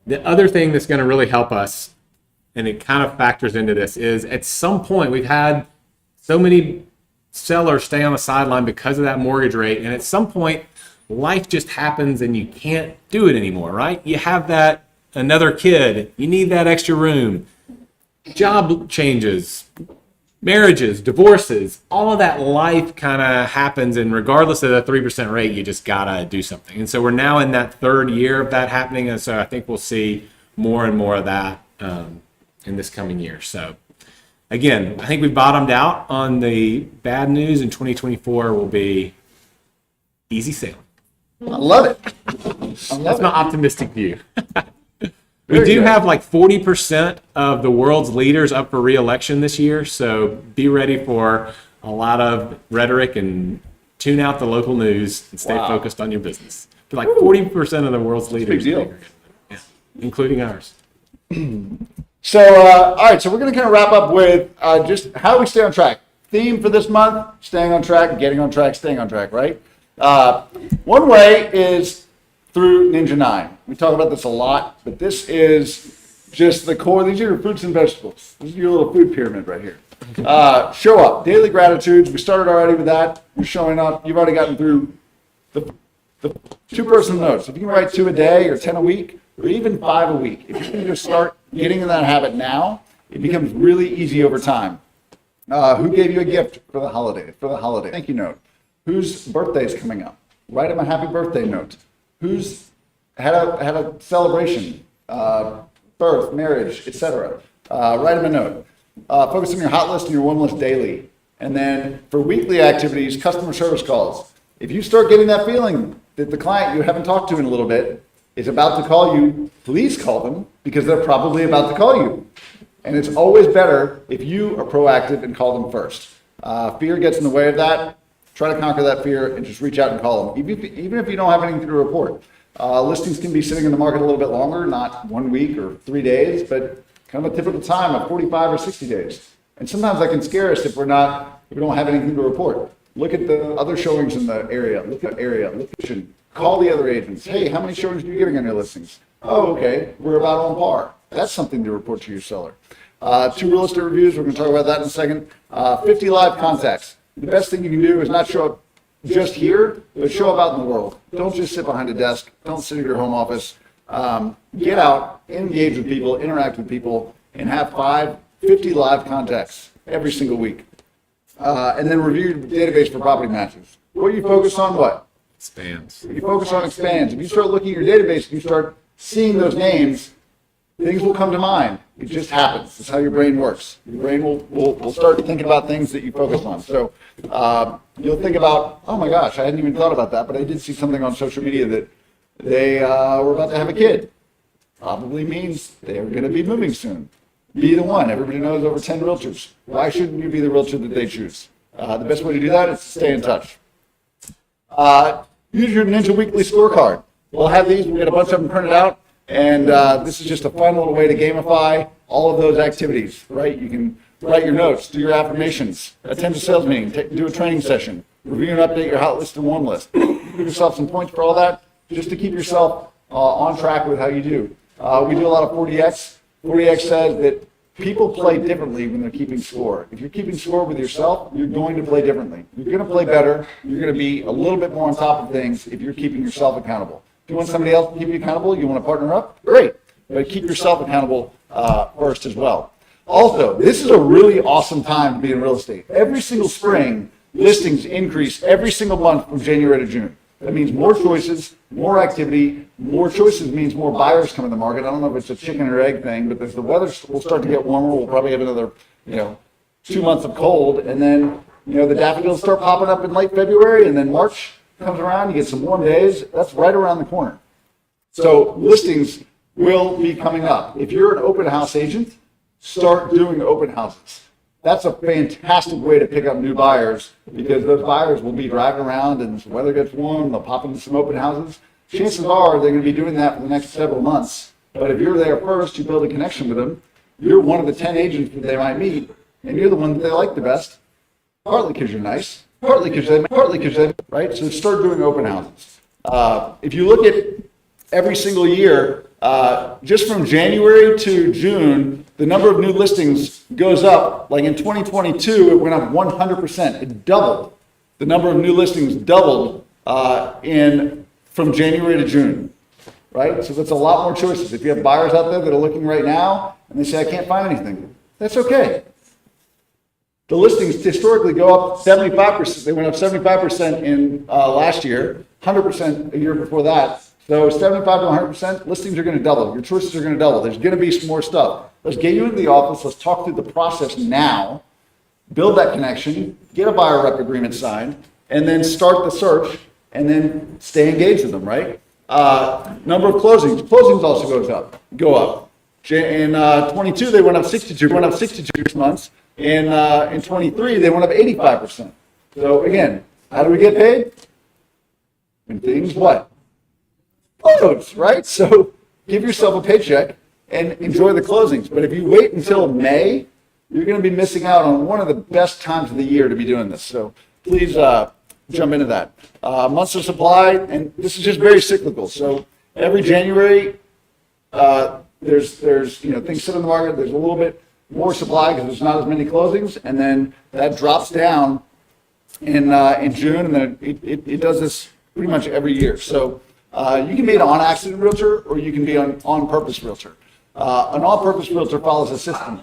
[SPEAKER 2] other thing that's going to really help us, and it kind of factors into this, is at some point we've had so many sellers stay on the sideline because of that mortgage rate, and at some point life just happens and you can't do it anymore, right? You have that another kid, you need that extra room, job changes, marriages, divorces, all of that life kind of happens, and regardless of the 3% rate, you just gotta do something. And so we're now in that third year of that happening, and so I think we'll see more and more of that in this coming year. So again, I think we've bottomed out on the bad news, and 2024 will be easy sailing.
[SPEAKER 1] I love it.
[SPEAKER 2] That's my optimistic view. We
[SPEAKER 1] Very
[SPEAKER 2] do
[SPEAKER 1] good.
[SPEAKER 2] have like 40% of the world's leaders up for re-election this year, so be ready for a lot of rhetoric and tune out the local news and stay focused on your business. But like 40% of the world's leaders,
[SPEAKER 1] deal.
[SPEAKER 2] Yeah, including ours.
[SPEAKER 1] So, all right, so we're going to kind of wrap up with just how we stay on track. Theme for this month, staying on track, getting on track, staying on track, right? One way is through Ninja 9. We talk about this a lot, but this is just the core. These are your fruits and vegetables. This is your little food pyramid right here. Show up, daily gratitudes. We started already with that. You're showing up. You've already gotten through the two-person notes. If you can write 2 a day or 10 a week or even 5 a week, if you can just start getting in that habit now, it becomes really easy over time. Who gave you a gift for the holiday? Thank you note. Whose birthday is coming up? Write them a happy birthday note. Who's had a celebration, birth, marriage, etc. Write them a note. Focus on your hot list and your warm list daily. And then for weekly activities, customer service calls. If you start getting that feeling that the client you haven't talked to in a little bit is about to call you, please call them because they're probably about to call you. And it's always better if you are proactive and call them first. Fear gets in the way of that. Try to conquer that fear and just reach out and call them. Even if you don't have anything to report. Listings can be sitting in the market a little bit longer, not 1 week or 3 days, but kind of a typical time of 45 or 60 days. And sometimes that can scare us if we don't have anything to report. Look at the other showings in the area. Look at call the other agents. Hey, how many showings are you getting on your listings? Oh, okay, we're about on par. That's something to report to your seller. 2 real estate reviews. We're going to talk about that in a second. 50 live contacts. The best thing you can do is not show up just here, but show up out in the world. Don't just sit behind a desk. Don't sit at your home office. Get out, engage with people, interact with people, and have 50 live contacts every single week. And then review your database for property matches. What you focus on, what?
[SPEAKER 2] Expands.
[SPEAKER 1] You focus on expands. If you start looking at your database and you start seeing those names, things will come to mind. It just happens. It's how your brain works. Your brain will start thinking about things that you focus on. So you'll think about, oh my gosh, I hadn't even thought about that, but I did see something on social media that they were about to have a kid. Probably means they're going to be moving soon. Be the one. Everybody knows over 10 realtors. Why shouldn't you be the realtor that they choose? The best way to do that is to stay in touch. Use your Ninja Weekly scorecard. We'll have these. We'll get a bunch of them printed out. And this is just a fun little way to gamify all of those activities, right? You can write your notes, do your affirmations, attend a sales meeting, do a training session, review and update your hot list and warm list. Give yourself some points for all that, just to keep yourself on track with how you do. We do a lot of 40X. 40X says that people play differently when they're keeping score. If you're keeping score with yourself, you're going to play differently. You're going to play better. You're going to be a little bit more on top of things if you're keeping yourself accountable. If you want somebody else to keep you accountable, you want to partner up, great. But keep yourself accountable first as well. Also, this is a really awesome time to be in real estate. Every single spring, listings increase every single month from January to June. That means more choices, more activity. More choices means more buyers come in the market. I don't know if it's a chicken or egg thing, but as the weather will start to get warmer, we'll probably have another, 2 months of cold, and then, the daffodils start popping up in late February, and then March comes around, you get some warm days. That's right around the corner. So listings will be coming up. If you're an open house agent, start doing open houses. That's a fantastic way to pick up new buyers, because those buyers will be driving around, and as the weather gets warm, they'll pop into some open houses. Chances are they're going to be doing that for the next several months. But if you're there first, you build a connection with them, you're one of the 10 agents that they might meet, and you're the one that they like the best, partly because you're nice, partly because they, right? So start doing open houses. If you look at every single year, just from January to June, the number of new listings goes up. Like in 2022, it went up 100%. It doubled. The number of new listings doubled from January to June, right? So that's a lot more choices. If you have buyers out there that are looking right now and they say, I can't find anything, that's okay. The listings historically go up 75%. They went up 75% in last year, 100% a year before that. So 75 to 100%, listings are going to double. Your choices are going to double. There's going to be some more stuff. Let's get you into the office. Let's talk through the process now. Build that connection. Get a buyer rep agreement signed, and then start the search, and then stay engaged with them, right? Number of closings. Closings also go up. In 22, they went up 62 months. In 23, they went up 85%. So again, how do we get paid? When things what? Close, right? So give yourself a paycheck and enjoy the closings. But if you wait until May, you're going to be missing out on one of the best times of the year to be doing this. So please jump into that. Months of supply, and this is just very cyclical. So every January, there's things sit in the market. There's a little bit more supply because there's not as many closings, and then that drops down in June, and then it does this pretty much every year. So you can be an on-accident realtor, or you can be an on-purpose realtor. An on-purpose realtor follows a system.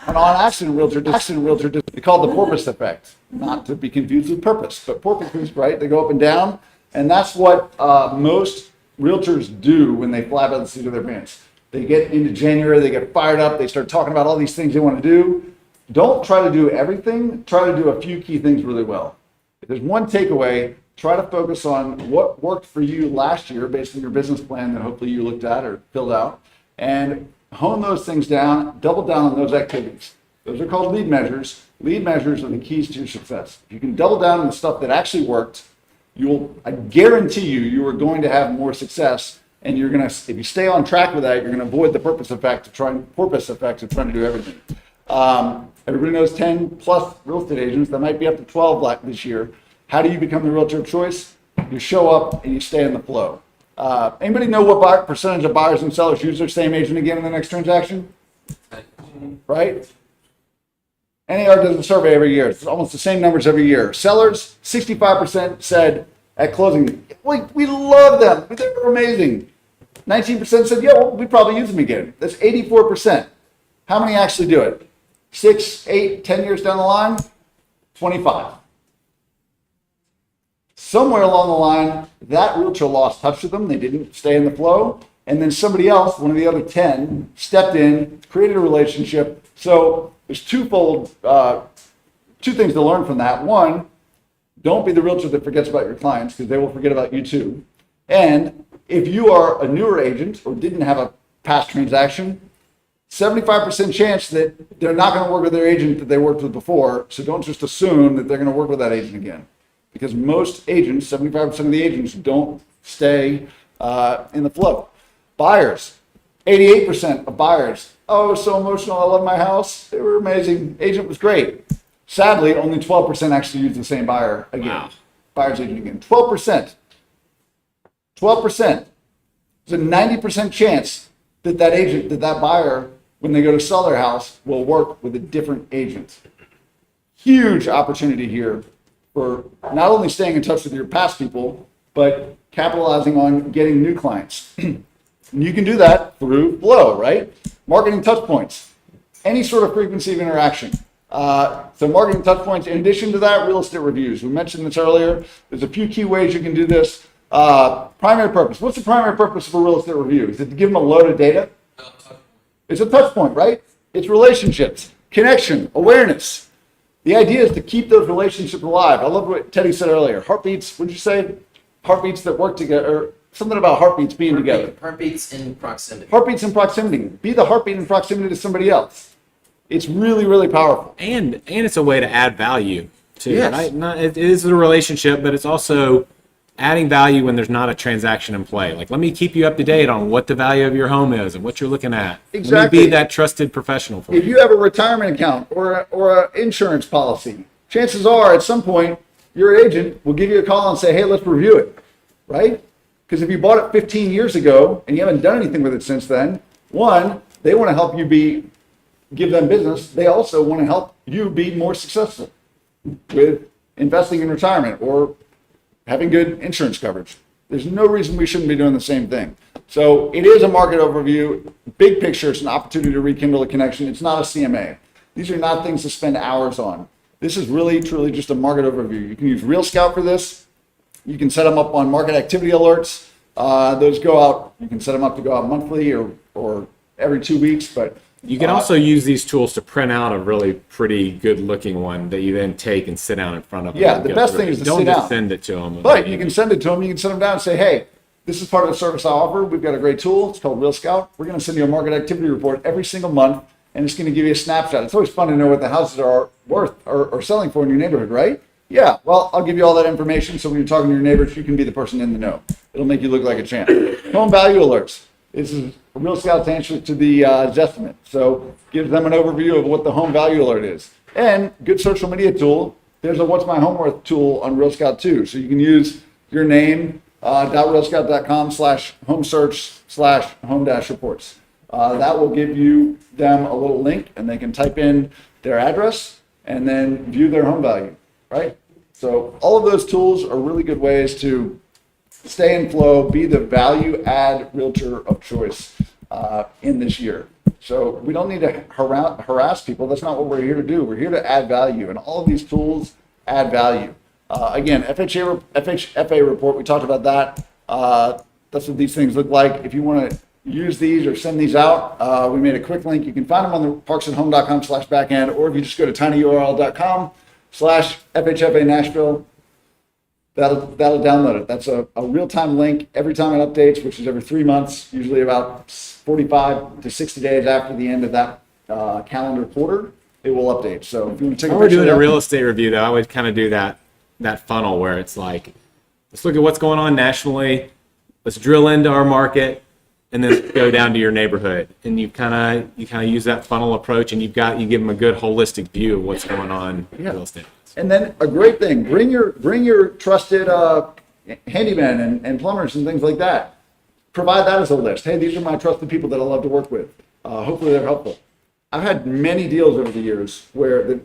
[SPEAKER 1] An on-accident realtor, they call it the porpoise effect, not to be confused with purpose, but porpoises, right? They go up and down, and that's what most realtors do when they fly by the seat of their pants. They get into January, they get fired up, they start talking about all these things they want to do. Don't try to do everything, try to do a few key things really well. If there's one takeaway, try to focus on what worked for you last year based on your business plan that hopefully you looked at or filled out, and hone those things down, double down on those activities. Those are called lead measures. Lead measures are the keys to your success. If you can double down on the stuff that actually worked, I guarantee you are going to have more success. And you're gonna, if you stay on track with that, you're gonna avoid the porpoise effect of trying to do everything. Everybody knows 10 plus real estate agents. That might be up to 12 this year. How do you become the realtor of choice? You show up and you stay in the flow. Anybody know what percentage of buyers and sellers use their same agent again in the next transaction? Right? NAR does a survey every year. It's almost the same numbers every year. Sellers, 65% said at closing, we love them. They were amazing. 19% said, yeah, well, we probably use them again. That's 84%. How many actually do it? 6, 8, 10 years down the line? 25. Somewhere along the line, that realtor lost touch with them. They didn't stay in the flow. And then somebody else, one of the other 10, stepped in, created a relationship. So there's two things to learn from that. One, don't be the realtor that forgets about your clients, because they will forget about you too. And if you are a newer agent or didn't have a past transaction, 75% chance that they're not going to work with their agent that they worked with before. So don't just assume that they're going to work with that agent again. Because most agents, 75% of the agents, don't stay in the flow. Buyers, 88% of buyers. Oh, it was so emotional. I love my house. They were amazing. Agent was great. Sadly, only 12% actually use the same buyer again.
[SPEAKER 7] Wow.
[SPEAKER 1] Buyer's agent again. 12%. 12%. There's a 90% chance that that buyer, when they go to sell their house, will work with a different agent. Huge opportunity here for not only staying in touch with your past people, but capitalizing on getting new clients. And you can do that through flow, right? Marketing touch points, any sort of frequency of interaction. So marketing touch points. In addition to that, real estate reviews. We mentioned this earlier. There's a few key ways you can do this. Primary purpose. What's the primary purpose of a real estate review? Is it to give them a load of data? It's a touch point, right? It's relationships, connection, awareness. The idea is to keep those relationships alive. I love what Teddy said earlier. Heartbeats, what did you say? Heartbeats that work together, or something about heartbeats being together.
[SPEAKER 5] Heartbeats in proximity.
[SPEAKER 1] Heartbeats in proximity. Be the heartbeat in proximity to somebody else. It's really, really powerful.
[SPEAKER 2] And it's a way to add value too.
[SPEAKER 1] Yes.
[SPEAKER 2] Right? It is a relationship, but it's also adding value when there's not a transaction in play. Like, let me keep you up to date on what the value of your home is and what you're looking at.
[SPEAKER 1] Exactly.
[SPEAKER 2] Let me be that trusted professional for
[SPEAKER 1] If
[SPEAKER 2] you.
[SPEAKER 1] you have a retirement account or an insurance policy, chances are at some point your agent will give you a call and say, hey, let's review it, right? Because if you bought it 15 years ago and you haven't done anything with it since then, one, they want to help you give them business. They also want to help you be more successful with investing in retirement or having good insurance coverage. There's no reason we shouldn't be doing the same thing. So it is a market overview. Big picture, it's an opportunity to rekindle a connection. It's not a CMA. These are not things to spend hours on. This is really, truly just a market overview. You can use Real Scout for this. You can set them up on market activity alerts. Those go out, you can set them up to go out monthly or every 2 weeks, but
[SPEAKER 2] You can also use these tools to print out a really pretty good looking one that you then take and sit down in front of them.
[SPEAKER 1] Yeah,
[SPEAKER 2] and
[SPEAKER 1] the
[SPEAKER 2] go
[SPEAKER 1] best
[SPEAKER 2] through
[SPEAKER 1] thing
[SPEAKER 2] it.
[SPEAKER 1] is to
[SPEAKER 2] Don't
[SPEAKER 1] sit
[SPEAKER 2] just
[SPEAKER 1] down.
[SPEAKER 2] send it to them.
[SPEAKER 1] But you can send it to them. You can send them down and say, hey, this is part of the service I offer. We've got a great tool. It's called Real Scout. We're going to send you a market activity report every single month, and it's going to give you a snapshot. It's always fun to know what the houses are worth or selling for in your neighborhood, right? Yeah, well, I'll give you all that information so when you're talking to your neighbors, you can be the person in the know. It'll make you look like a champ. Home value alerts. This is Real Scout's answer to the Zestimate. So gives them an overview of what the home value alert is. And good social media tool. There's a What's My Home Worth tool on Real Scout too. So you can use your name, .realscout.com/home search/home-reports. That will give them a little link and they can type in their address and then view their home value, right? So all of those tools are really good ways to stay in flow, be the value add realtor of choice in this year. So we don't need to harass people. That's not what we're here to do. We're here to add value, and all of these tools add value. Again, FHFA report, we talked about that. That's what these things look like. If you want to use these or send these out, we made a quick link. You can find them on the parksanhome.com/backend, or if you just go to tinyurl.com/FHFA Nashville, that'll download it. That's a real-time link every time it updates, which is every 3 months, usually about 45 to 60 days after the end of that calendar quarter, it will update. So if you want to take a
[SPEAKER 2] When we're
[SPEAKER 1] picture
[SPEAKER 2] doing
[SPEAKER 1] of
[SPEAKER 2] a
[SPEAKER 1] that-
[SPEAKER 2] real estate review, though, I would kind of do that funnel where it's like, let's look at what's going on nationally, let's drill into our market, and then go down to your neighborhood. And you kind of use that funnel approach, and you give them a good holistic view of what's going on in real estate.
[SPEAKER 1] And then a great thing, bring your trusted handymen and plumbers and things like that. Provide that as a list. Hey, these are my trusted people that I love to work with. Hopefully they're helpful. I've had many deals over the years where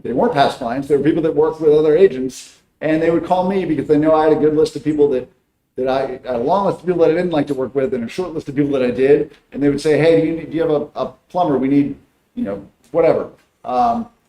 [SPEAKER 1] they weren't past clients. They were people that worked with other agents, and they would call me because they know I had a good list of people that I had a long list of people that I didn't like to work with and a short list of people that I did. And they would say, hey, do you have a plumber? We need, whatever.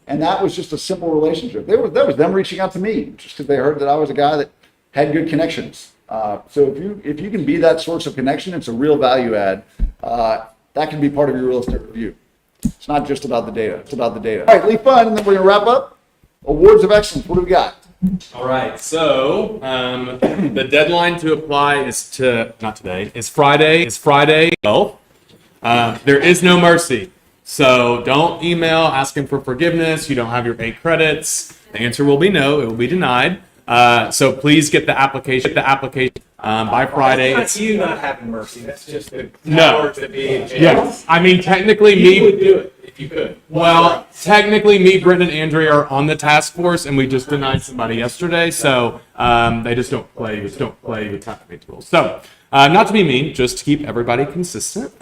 [SPEAKER 1] And that was just a simple relationship. That was them reaching out to me just because they heard that I was a guy that had good connections. So if you can be that source of connection, it's a real value add. That can be part of your real estate review. It's not just about the data. It's about the data. All right, Lee Fun, and then we're going to wrap up. Awards of Excellence. What do we got?
[SPEAKER 7] All right, so the deadline to apply is not today. It's Friday. It's Friday. There is no mercy. So don't email asking for forgiveness. You don't have your 8 credits. The answer will be no. It will be denied. So please get the application by Friday.
[SPEAKER 2] That's not you not having mercy. That's just the
[SPEAKER 7] No.
[SPEAKER 2] powers that be in jail.
[SPEAKER 7] Yes, I mean technically
[SPEAKER 2] You would
[SPEAKER 7] me.
[SPEAKER 2] do it if you could.
[SPEAKER 7] Well, technically me, Britton, and Andrea are on the task force, and we just denied somebody yesterday. So they just don't play with tax rules. So not to be mean, just to keep everybody consistent.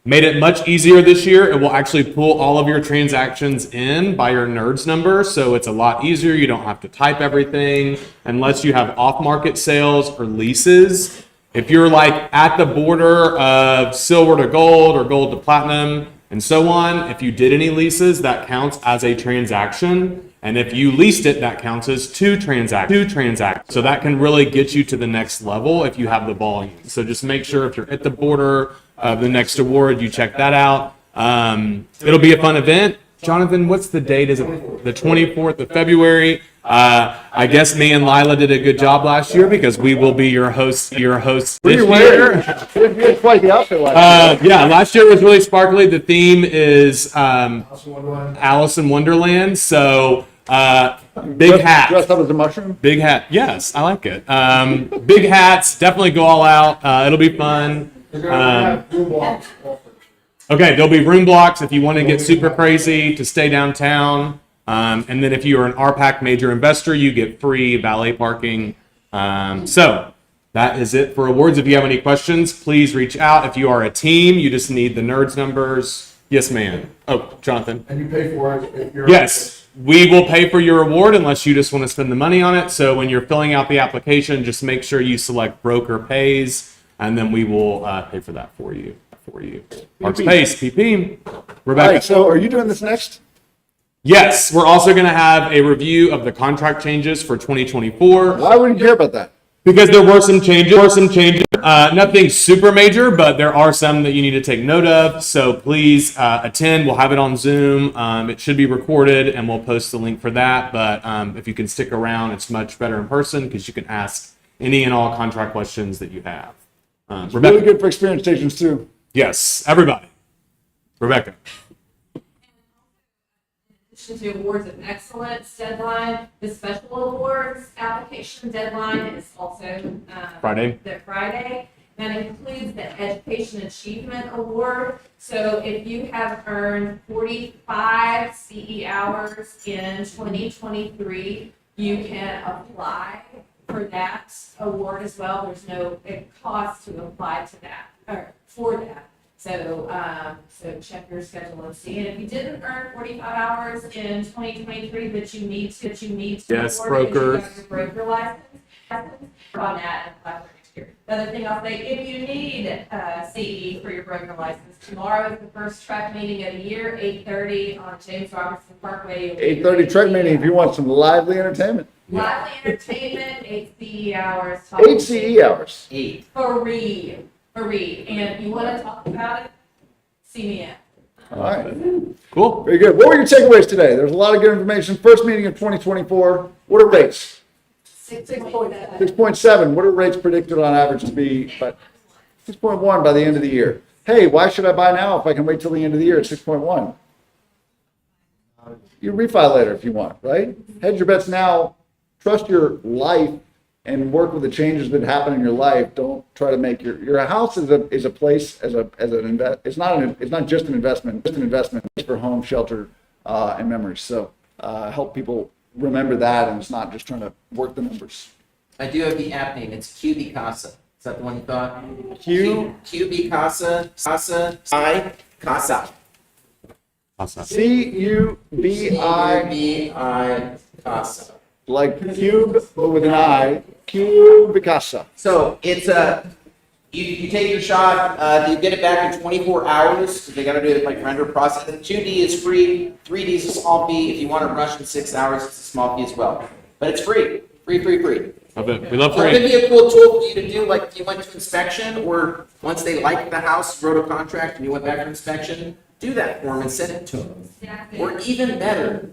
[SPEAKER 7] Made it much easier this year. It will actually pull all of your transactions in by your NERDS number, so it's a lot easier. You don't have to type everything unless you have off-market sales or leases. If you're like at the border of silver to gold or gold to platinum and so on, if you did any leases, that counts as a transaction. And if you leased it, that counts as two transactions. So that can really get you to the next level if you have the volume. So just make sure if you're at the border of the next award, you check that out. It'll be a fun event. Jonathan, what's the date? Is it the 24th of February? I guess me and Lila did a good job last year because we will be your hosts this year.
[SPEAKER 1] You had quite the outfit last year.
[SPEAKER 7] Yeah, last year was really sparkly. The theme is Alice in Wonderland. So big hat.
[SPEAKER 1] Dressed up as a mushroom?
[SPEAKER 7] Big hat. Yes, I like it. Big hats. Definitely go all out. It'll be fun. Okay, there'll be room blocks if you want to get super crazy to stay downtown. And then if you are an RPAC major investor, you get free valet parking. So that is it for awards. If you have any questions, please reach out. If you are a team, you just need the nerds numbers. Yes, ma'am. Oh, Jonathan.
[SPEAKER 6] And you pay for it if you're.
[SPEAKER 7] Yes, we will pay for your award unless you just want to spend the money on it. So when you're filling out the application, just make sure you select broker pays, and then we will pay for that for you. Parks Pace, PP.
[SPEAKER 1] All
[SPEAKER 7] Rebecca.
[SPEAKER 1] right, so are you doing this next?
[SPEAKER 7] Yes, we're also going to have a review of the contract changes for 2024
[SPEAKER 1] Why wouldn't you care about that?
[SPEAKER 7] because there were some changes. Nothing super major, but there are some that you need to take note of. So please attend. We'll have it on Zoom. It should be recorded, and we'll post the link for that. But if you can stick around, it's much better in person because you can ask any and all contract questions that you have.
[SPEAKER 1] Really
[SPEAKER 7] Rebecca.
[SPEAKER 1] good for experience stations too.
[SPEAKER 7] Yes, everybody. Rebecca.
[SPEAKER 8] To the awards of excellence deadline, the special awards application deadline is also
[SPEAKER 7] Friday.
[SPEAKER 8] The Friday. That includes the Education Achievement Award. So if you have earned 45 CE hours in 2023, you can apply for that award as well. There's no cost to apply to that or for that. So, so check your schedule and see. And if you didn't earn 45 hours in 2023, but you need to,
[SPEAKER 7] Yes,
[SPEAKER 8] report it because you
[SPEAKER 7] brokers.
[SPEAKER 8] got your broker license on that and apply for next year. The other thing I'll say, if you need CE for your broker license, tomorrow is the first track meeting of the year, 8:30 on James Robertson Parkway.
[SPEAKER 1] 8:30 truck meeting if you want some lively entertainment.
[SPEAKER 8] Lively entertainment, 8 CE hours.
[SPEAKER 1] 8 CE hours.
[SPEAKER 5] 8.
[SPEAKER 8] Free. And if you want to talk about it, see me at.
[SPEAKER 1] All right.
[SPEAKER 7] Cool.
[SPEAKER 1] Very good. What were your takeaways today? There's a lot of good information. First meeting of 2024. What are rates?
[SPEAKER 8] 6.7.
[SPEAKER 1] 6.7. What are rates predicted on average to be? But 6.1 by the end of the year. Hey, why should I buy now if I can wait till the end of the year at 6.1? You refi later if you want, right? Hedge your bets now. Trust your life and work with the changes that happen in your life. Don't try to make your house is a place as an invest. It's not just an investment. It's an investment for home, shelter, and memories. So help people remember that, and it's not just trying to work the numbers.
[SPEAKER 5] I do have the app name. It's QB Casa. Is that the one you thought? QB Casa. Casa. Casa.
[SPEAKER 7] Awesome.
[SPEAKER 1] CUBI,
[SPEAKER 5] Casa.
[SPEAKER 1] like cube but with an I. Cubicasa.
[SPEAKER 5] So it's you take your shot, you get it back in 24 hours because they got to do it like render process. And 2D is free, 3D is a small fee. If you want to rush in 6 hours, it's a small fee as well. But it's free. Free.
[SPEAKER 7] Love it. We love
[SPEAKER 5] So it
[SPEAKER 7] free.
[SPEAKER 5] could be a cool tool for you to do, like if you went to inspection, or once they liked the house, wrote a contract, and you went back for inspection, do that for them and send it to them. Or even better,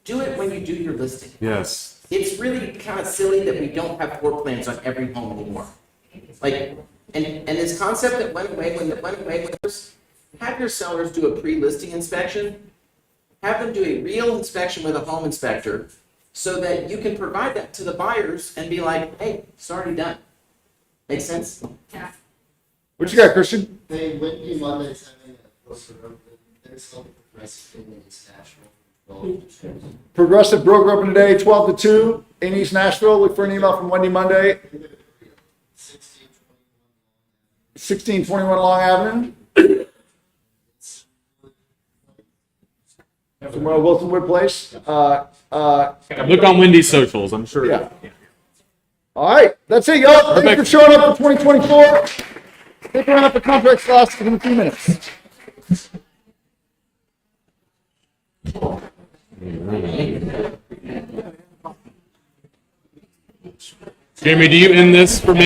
[SPEAKER 5] do it when you do your listing.
[SPEAKER 7] Yes.
[SPEAKER 5] It's really kind of silly that we don't have floor plans on every home anymore. Like, and this concept that went away was have your sellers do a pre-listing inspection, have them do a real inspection with a home inspector, so that you can provide that to the buyers and be like, hey, it's already done. Make sense?
[SPEAKER 8] Yeah.
[SPEAKER 1] What you got, Christian?
[SPEAKER 4] They wouldn't be Mondays having a poster open. There's something progressive in East Nashville.
[SPEAKER 1] Progressive broker open today, 12 to 2 in East Nashville. Look for an email from Wendy Monday, 1621 Long Avenue. Somewhere on Wilsonwood Place.
[SPEAKER 7] Look on Wendy's socials. I'm sure.
[SPEAKER 1] Yeah. All right, that's it, y'all. Thanks for
[SPEAKER 7] Perfect.
[SPEAKER 1] showing up for 2024. Stick around for contracts last in a few minutes.
[SPEAKER 7] Jamie, do you end this for me?